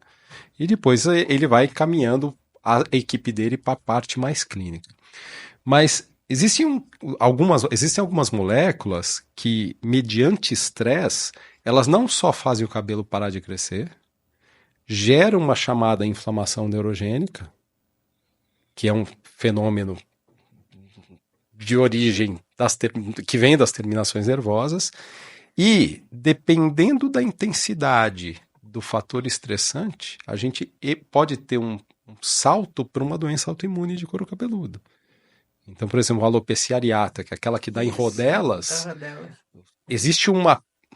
S3: E depois ele vai caminhando a equipe dele para a parte mais clínica. Mas existem algumas moléculas que, mediante estresse, elas não só fazem o cabelo parar de crescer, geram uma chamada inflamação neurogênica, que é um fenômeno de origem que vem das terminações nervosas, e, dependendo da intensidade do fator estressante, a gente pode ter um salto para uma doença autoimune de couro cabeludo. Então, por exemplo, a alopecia areata, que é aquela que dá em rodelas,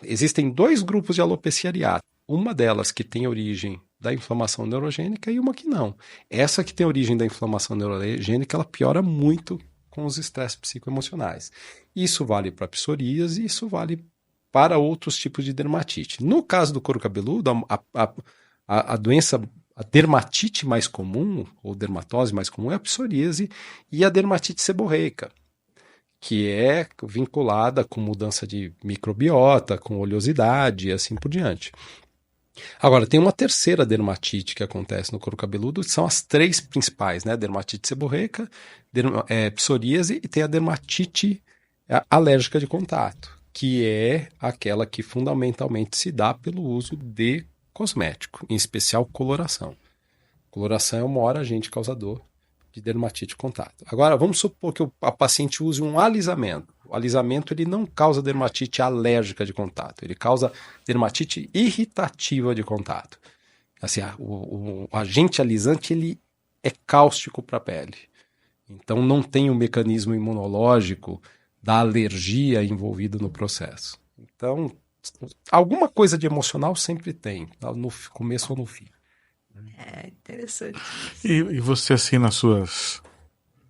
S3: existem 2 grupos de alopecia areata. Uma delas que tem origem da inflamação neurogênica e uma que não. Essa que tem origem da inflamação neurogênica, ela piora muito com os estresses psicoemocionais. Isso vale para psoríase e isso vale para outros tipos de dermatite. No caso do couro cabeludo, a doença, a dermatite mais comum, ou dermatose mais comum, é a psoríase e a dermatite seborreica, que é vinculada com mudança de microbiota, com oleosidade e assim por diante. Agora, tem uma terceira dermatite que acontece no couro cabeludo, que são as três principais, né? Dermatite seborreica, psoríase e tem a dermatite alérgica de contato, que é aquela que fundamentalmente se dá pelo uso de cosmético, em especial coloração. Coloração é o maior agente causador de dermatite de contato. Agora, vamos supor que a paciente use um alisamento. O alisamento ele não causa dermatite alérgica de contato, ele causa dermatite irritativa de contato. Assim, o agente alisante ele é cáustico para a pele. Então não tem um mecanismo imunológico da alergia envolvido no processo. Então, alguma coisa de emocional sempre tem, no começo ou no fim.
S4: É interessante.
S1: E você, assim, nas suas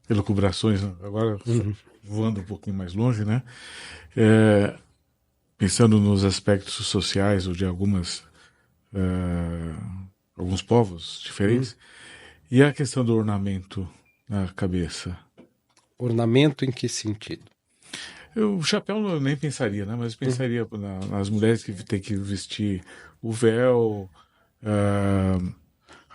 S1: elucubrações, agora voando um pouquinho mais longe, né? Pensando nos aspectos sociais ou de alguns povos diferentes, e a questão do ornamento na cabeça?
S3: Ornamento em que sentido?
S1: O chapéu eu nem pensaria, né? Mas eu pensaria nas mulheres que têm que vestir o véu,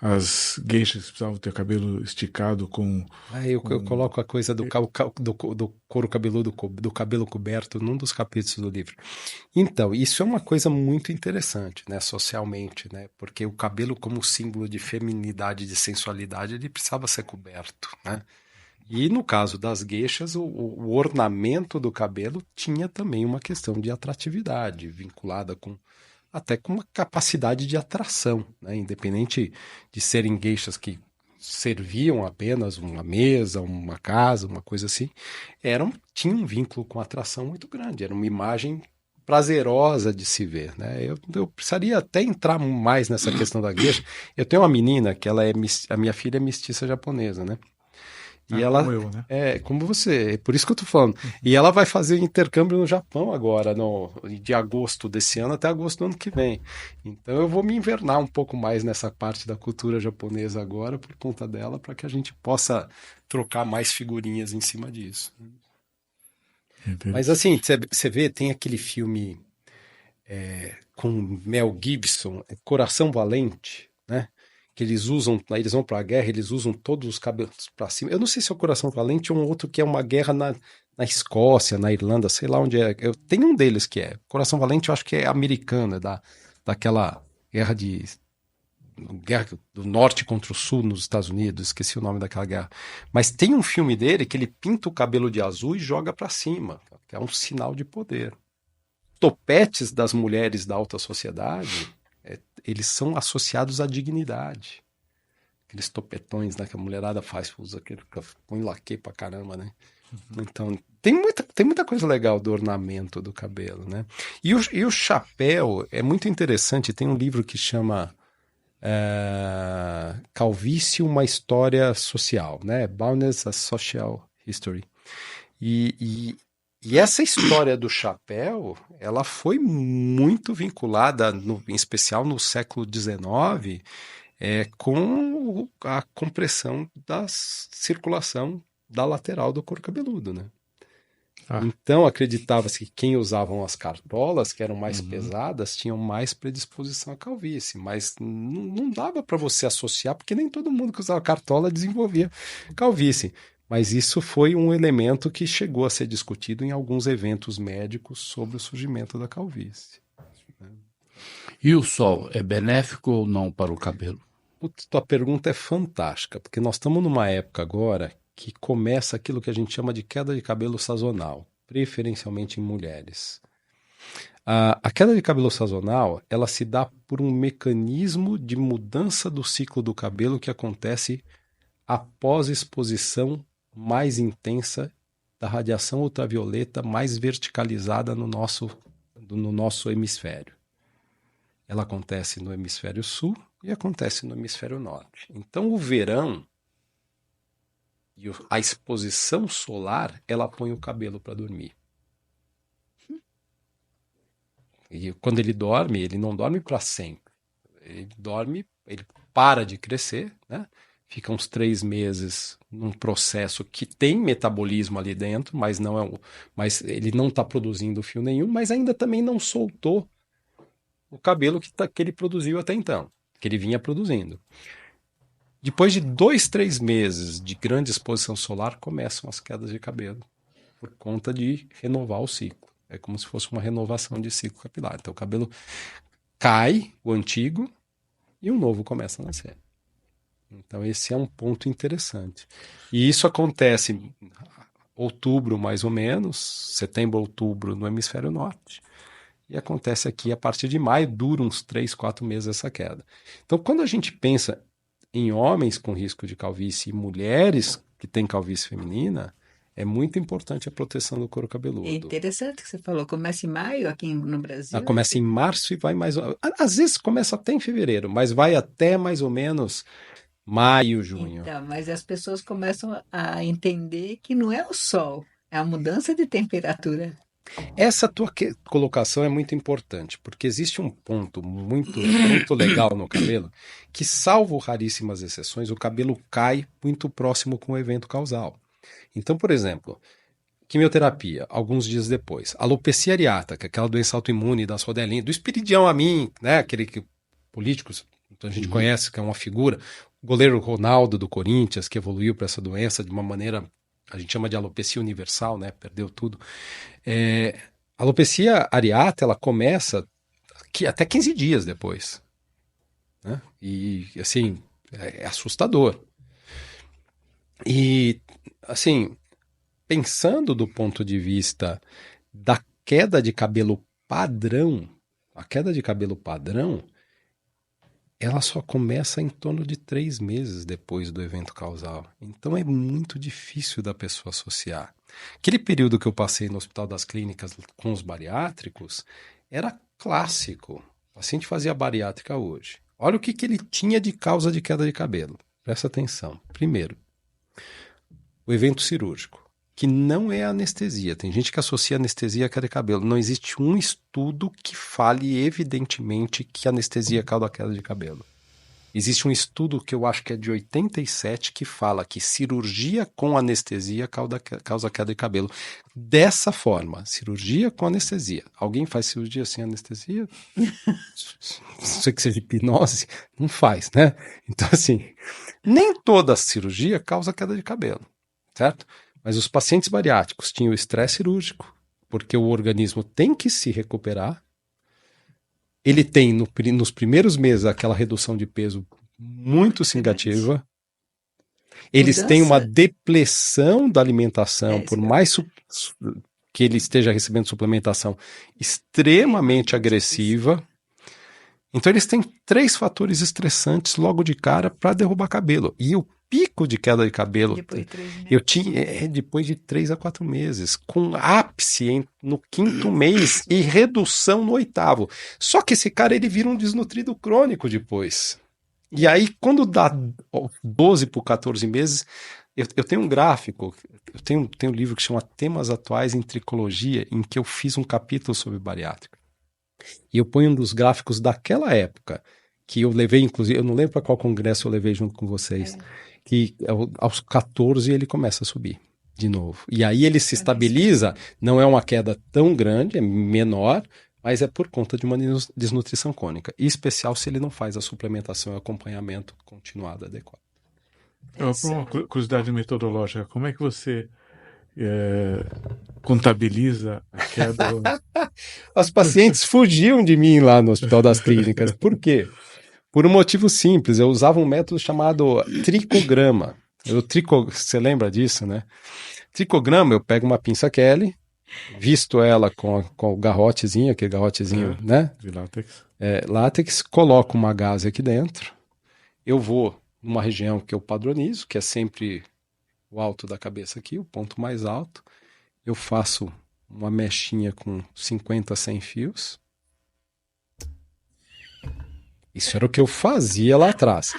S1: as geishas que precisavam ter o cabelo esticado com...
S3: Eu coloco a coisa do couro cabeludo, do cabelo coberto, num dos capítulos do livro. Então, isso é uma coisa muito interessante, né, socialmente, né? Porque o cabelo como símbolo de feminilidade, de sensualidade, ele precisava ser coberto, né? E no caso das geishas, o ornamento do cabelo tinha também uma questão de atratividade, vinculada até com uma capacidade de atração, né? Independente de serem geishas que serviam apenas uma mesa, uma casa, uma coisa assim, tinha um vínculo com atração muito grande, era uma imagem prazerosa de se ver, né? Eu precisaria até entrar mais nessa questão da geisha. Eu tenho uma menina que a minha filha é mestiça japonesa, né? E ela
S1: como eu, né?
S3: como você, é por isso que eu tô falando. E ela vai fazer intercâmbio no Japão agora, de agosto desse ano até agosto do ano que vem. Então eu vou me invernar um pouco mais nessa parte da cultura japonesa agora por conta dela, para que a gente possa trocar mais figurinhas em cima disso. Mas assim, você vê, tem aquele filme com Mel Gibson, Coração Valente, né? Que eles vão para a guerra, eles usam todos os cabelos para cima. Eu não sei se é o Coração Valente ou um outro que é uma guerra na Escócia, na Irlanda, sei lá onde é. Eu tenho um deles que é. Coração Valente eu acho que é americano, daquela guerra do norte contra o sul nos Estados Unidos, esqueci o nome daquela guerra. Mas tem um filme dele que ele pinta o cabelo de azul e joga para cima, que é um sinal de poder. Topetes das mulheres da alta sociedade, eles são associados à dignidade. Aqueles topetões, né, que a mulherada usa aquele, põe laque pra caramba, né? Então, tem muita coisa legal do ornamento do cabelo, né? E o chapéu é muito interessante. Tem um livro que chama Calvície, uma história social, né? Baldness, a Social History. E essa história do chapéu, ela foi muito vinculada, em especial no século XIX, com a compressão da circulação da lateral do couro cabeludo, né? Então, acreditava-se que quem usavam as cartolas, que eram mais pesadas, tinham mais predisposição à calvície, mas não dava para você associar, porque nem todo mundo que usava cartola desenvolvia calvície. Mas isso foi um elemento que chegou a ser discutido em alguns eventos médicos sobre o surgimento da calvície.
S2: E o sol é benéfico ou não para o cabelo?
S3: Tua pergunta é fantástica, porque nós estamos numa época agora que começa aquilo que a gente chama de queda de cabelo sazonal, preferencialmente em mulheres. A queda de cabelo sazonal, ela se dá por um mecanismo de mudança do ciclo do cabelo que acontece após exposição mais intensa da radiação ultravioleta mais verticalizada no nosso hemisfério. Ela acontece no hemisfério sul e acontece no hemisfério norte. Então, o verão E a exposição solar, ela põe o cabelo para dormir. E quando ele dorme, ele não dorme para sempre. Ele dorme, ele para de crescer, né? Fica uns 3 meses num processo que tem metabolismo ali dentro, mas mas ele não está produzindo fio nenhum, mas ainda também não soltou o cabelo que ele produziu até então, que ele vinha produzindo. Depois de 2, 3 meses de grande exposição solar, começam as quedas de cabelo, por conta de renovar o ciclo. É como se fosse uma renovação de ciclo capilar. Então o cabelo cai, o antigo, e o novo começa a nascer. Então esse é um ponto interessante. E isso acontece em outubro, mais ou menos, setembro, outubro, no hemisfério norte. E acontece aqui a partir de maio, dura uns 3, 4 meses essa queda. Então quando a gente pensa em homens com risco de calvície e mulheres que têm calvície feminina, é muito importante a proteção do couro cabeludo.
S4: É interessante que você falou, começa em maio aqui no Brasil.
S3: Começa em março e vai mais... Às vezes começa até em fevereiro, mas vai até mais ou menos maio, junho.
S4: Então, mas as pessoas começam a entender que não é o sol, é a mudança de temperatura.
S3: Essa tua colocação é muito importante, porque existe um ponto muito legal no cabelo, que salvo raríssimas exceções, o cabelo cai muito próximo com o evento causal. Então, por exemplo, quimioterapia, alguns dias depois. Alopecia areata, que é aquela doença autoimune das rodelinhas, do Espiridião Amin, né? Aquele que políticos, então a gente conhece, que é uma figura. O goleiro Ronaldo do Corinthians, que evoluiu para essa doença de uma maneira, a gente chama de alopecia universal, né? Perdeu tudo. A alopecia areata, ela começa até 15 dias depois. Né? E, assim, é assustador. E, assim, pensando do ponto de vista da queda de cabelo padrão, a queda de cabelo padrão, ela só começa em torno de 3 meses depois do evento causal. Então é muito difícil da pessoa associar. Aquele período que eu passei no Hospital das Clínicas com os bariátricos era clássico. O paciente fazia bariátrica hoje. Olha o que ele tinha de causa de queda de cabelo. Presta atenção. Primeiro, o evento cirúrgico, que não é anestesia. Tem gente que associa anestesia a queda de cabelo. Não existe um estudo que fale evidentemente que anestesia causa queda de cabelo. Existe um estudo que eu acho que é de 87 que fala que cirurgia com anestesia causa queda de cabelo. Dessa forma, cirurgia com anestesia. Alguém faz cirurgia sem anestesia? Não sei que seja hipnose, não faz, né? Então, assim, nem toda cirurgia causa queda de cabelo, certo? Mas os pacientes bariátricos tinham estresse cirúrgico, porque o organismo tem que se recuperar. Ele tem, nos primeiros meses, aquela redução de peso muito significativa. Eles têm uma depressão da alimentação, por mais que ele esteja recebendo suplementação, extremamente agressiva. Então, eles têm 3 fatores estressantes logo de cara para derrubar cabelo. E o pico de queda de cabelo eu tinha depois de 3 a 4 meses, com ápice no 5º mês e redução no 8º. Só que esse cara ele vira um desnutrido crônico depois. E aí, quando dá 12 por 14 meses, eu tenho um gráfico, eu tenho um livro que chama Temas Atuais em Tricologia, em que eu fiz um capítulo sobre bariátrica. E eu ponho um dos gráficos daquela época, que eu levei, inclusive, eu não lembro para qual congresso eu levei junto com vocês, que aos 14 ele começa a subir de novo. E aí ele se estabiliza, não é uma queda tão grande, é menor, mas é por conta de uma desnutrição crônica. Em especial se ele não faz a suplementação e acompanhamento continuado adequado.
S1: Por uma curiosidade metodológica, como é que você contabiliza a queda?
S3: Os pacientes fugiam de mim lá no Hospital das Clínicas. Por quê? Por um motivo simples. Eu usava um método chamado tricograma. Você lembra disso, né? Tricograma, eu pego uma pinça Kelly, visto ela com o garrotezinho, aquele garrotezinho, né?
S1: De látex.
S3: Látex, coloco uma gaze aqui dentro. Eu vou numa região que eu padronizo, que é sempre o alto da cabeça aqui, o ponto mais alto. Eu faço uma mechinha com 50, 100 fios. Isso era o que eu fazia lá atrás.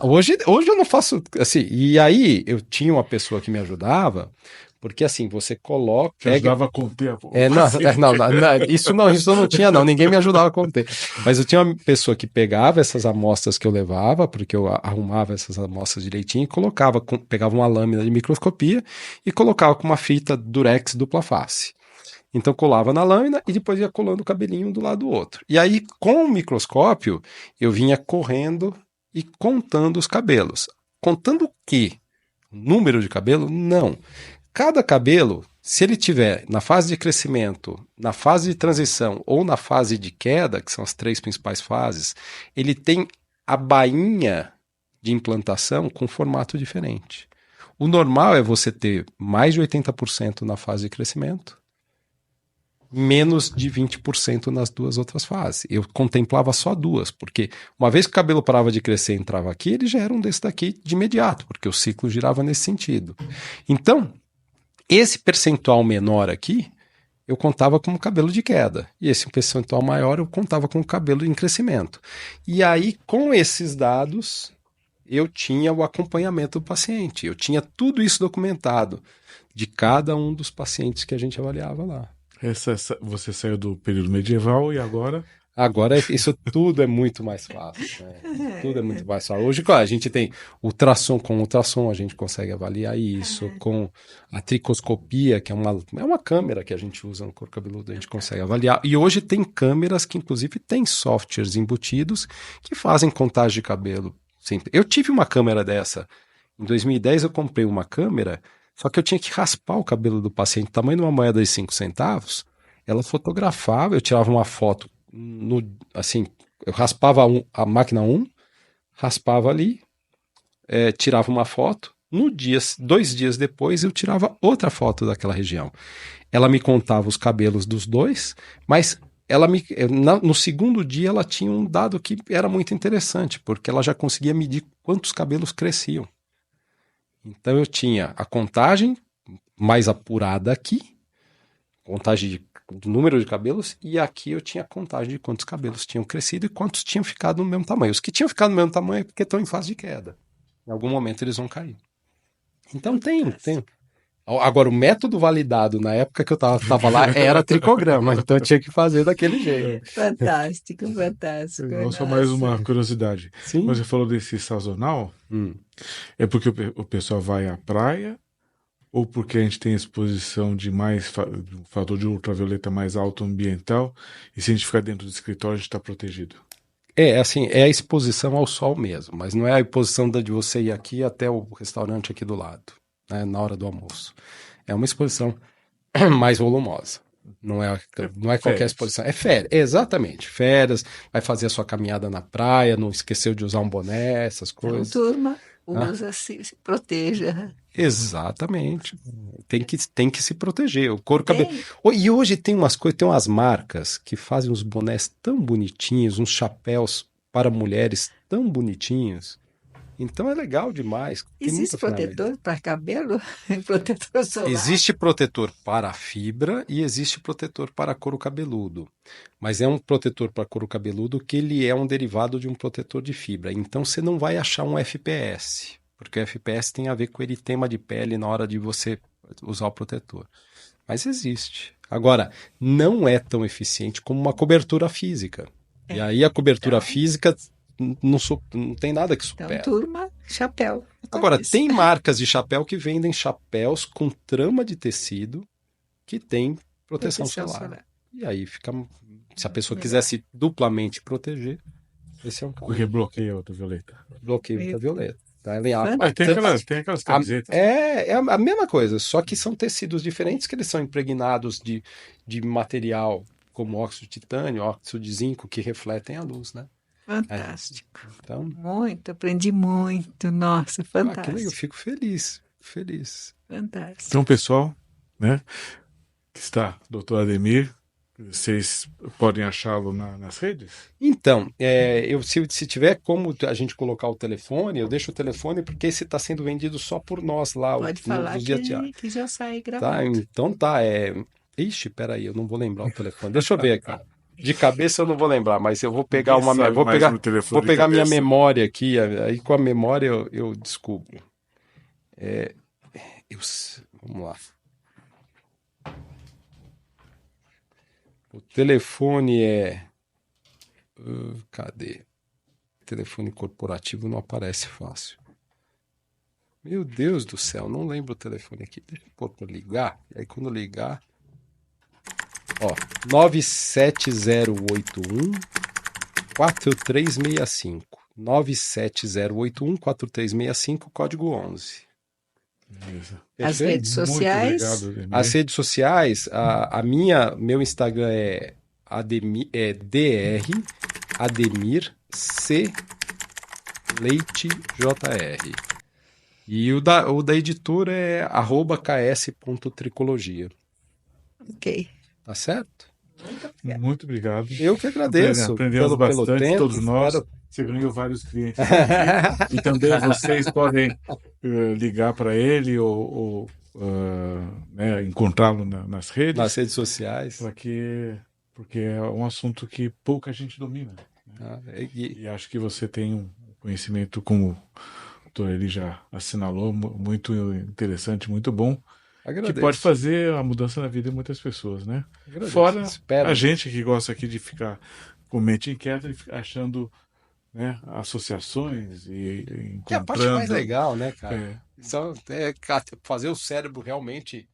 S3: Hoje eu não faço assim. E aí eu tinha uma pessoa que me ajudava, porque assim, você coloca.
S1: Te ajudava a conter
S3: Isso não tinha, não. Ninguém me ajudava a conter. Mas eu tinha uma pessoa que pegava essas amostras que eu levava, porque eu arrumava essas amostras direitinho, e colocava, pegava uma lâmina de microscopia e colocava com uma fita durex dupla face. Então colava na lâmina e depois ia colando o cabelinho um do lado do outro. E aí, com o microscópio, eu vinha correndo e contando os cabelos. Contando o quê? O número de cabelo? Não. Cada cabelo, se ele tiver na fase de crescimento, na fase de transição ou na fase de queda, que são as 3 principais fases, ele tem a bainha de implantação com formato diferente. O normal é você ter mais de 80% na fase de crescimento, menos de 20% nas 2 outras fases. Eu contemplava só 2, porque uma vez que o cabelo parava de crescer e entrava aqui, ele já era um desse daqui de imediato, porque o ciclo girava nesse sentido. Então, esse percentual menor aqui, eu contava como cabelo de queda. E esse percentual maior, eu contava como cabelo em crescimento. E aí, com esses dados, eu tinha o acompanhamento do paciente. Eu tinha tudo isso documentado de cada um dos pacientes que a gente avaliava lá.
S1: Você saiu do período medieval e agora?
S3: Agora isso tudo é muito mais fácil, né? Tudo é muito mais fácil. Hoje, claro, a gente tem ultrassom, com ultrassom a gente consegue avaliar isso, com a tricoscopia, que é uma câmera que a gente usa no couro cabeludo, a gente consegue avaliar. E hoje tem câmeras que inclusive tem softwares embutidos que fazem contagem de cabelo. Sempre. Eu tive uma câmera dessa. Em 2010 eu comprei uma câmera, só que eu tinha que raspar o cabelo do paciente, tamanho de uma moeda de 5 centavos. Ela fotografava, eu tirava uma foto, eu raspava a máquina 1, raspava ali, tirava uma foto. 2 dias depois, eu tirava outra foto daquela região. Ela me contava os cabelos dos 2, mas no segundo dia ela tinha um dado que era muito interessante, porque ela já conseguia medir quantos cabelos cresciam. Então eu tinha a contagem mais apurada aqui, contagem do número de cabelos, e aqui eu tinha a contagem de quantos cabelos tinham crescido e quantos tinham ficado no mesmo tamanho. Os que tinham ficado no mesmo tamanho é porque estão em fase de queda. Em algum momento eles vão cair. Então tem. Agora, o método validado na época que eu estava lá era tricograma, então eu tinha que fazer daquele jeito.
S4: Fantástico.
S1: Só mais uma curiosidade.
S3: Sim.
S1: Você falou desse sazonal, é porque o pessoal vai à praia ou porque a gente tem exposição de fator de ultravioleta mais alto ambiental e se a gente ficar dentro do escritório a gente está protegido?
S3: É a exposição ao sol mesmo, mas não é a exposição de você ir aqui até o restaurante aqui do lado, né, na hora do almoço. É uma exposição mais volumosa. Não é qualquer exposição. É férias, exatamente. Férias, vai fazer a sua caminhada na praia, não esqueceu de usar um boné, essas coisas.
S4: Então, turma, usa, se proteja.
S3: Exatamente. Tem que se proteger. O couro cabeludo. E hoje tem umas marcas que fazem uns bonés tão bonitinhos, uns chapéus para mulheres tão bonitinhos. Então é legal demais.
S4: Existe protetor para cabelo? Protetor solar?
S3: Existe protetor para fibra e existe protetor para couro cabeludo. Mas é um protetor para couro cabeludo que ele é um derivado de um protetor de fibra. Então você não vai achar um FPS, porque o FPS tem a ver com eritema de pele na hora de você usar o protetor. Mas existe. Agora, não é tão eficiente como uma cobertura física. E aí a cobertura física não tem nada que supera.
S4: Então, turma, chapéu.
S3: Agora, tem marcas de chapéu que vendem chapéus com trama de tecido que tem proteção solar. E aí fica... Se a pessoa quiser se duplamente proteger, esse é um caso.
S1: Porque bloqueia a ultravioleta.
S3: Bloqueia a ultravioleta. Tá?
S1: Tem aquelas camisetas.
S3: É a mesma coisa, só que são tecidos diferentes que eles são impregnados de material como óxido de titânio, óxido de zinco, que refletem a luz, né?
S4: Fantástico.
S3: Então,
S4: aprendi muito. Nossa, fantástico.
S3: Eu fico feliz.
S4: Fantástico.
S1: Então, pessoal, né, que está, doutor Ademir, vocês podem achá-lo nas redes?
S3: Então, se tiver como a gente colocar o telefone, eu deixo o telefone porque esse está sendo vendido só por nós lá.
S4: Pode falar que já sai gravado.
S3: Tá, então tá, Ixi, peraí, eu não vou lembrar o telefone. Deixa eu ver aqui. De cabeça eu não vou lembrar, mas eu vou pegar
S1: Ninguém
S3: uma.
S1: sabe
S3: Vou
S1: mais
S3: pegar,
S1: no telefone
S3: vou
S1: de
S3: pegar minha
S1: cabeça.
S3: memória aqui, aí com a memória eu descubro. Vamos lá. O telefone é. Cadê? Telefone corporativo não aparece fácil. Meu Deus do céu, não lembro o telefone aqui. Deixa eu pôr para ligar. E aí quando ligar. Ó, 97081 4365. 97081 4365, código 11.
S1: Beleza.
S4: As
S3: Perfeito?
S4: redes sociais.
S1: Muito obrigado, Ademir.
S3: As redes sociais, meu Instagram é dr Ademir C Leite JR. E o da editora é @ks.tricologia.
S4: Ok.
S3: Tá certo?
S1: Muito obrigado.
S3: Eu que agradeço.
S1: Aprendemos bastante,
S3: tempo,
S1: todos nós.
S3: espero-
S1: Você ganhou vários clientes aqui. E também vocês podem ligar para ele ou né, encontrá-lo nas redes,
S3: nas redes sociais.
S1: porque é um assunto que pouca gente domina.
S3: E
S1: E acho que você tem um conhecimento, como o doutor Eli já assinalou, muito interessante, muito bom,
S3: agradeço.
S1: que pode fazer a mudança na vida de muitas pessoas, né?
S3: Agradeço.
S1: Fora
S3: Espero.
S1: a gente que gosta aqui de ficar com mente inquieta e achando, né, associações e
S3: Que é a parte mais
S1: encontrando.
S3: legal, né, cara?
S1: É.
S3: Só fazer o cérebro realmente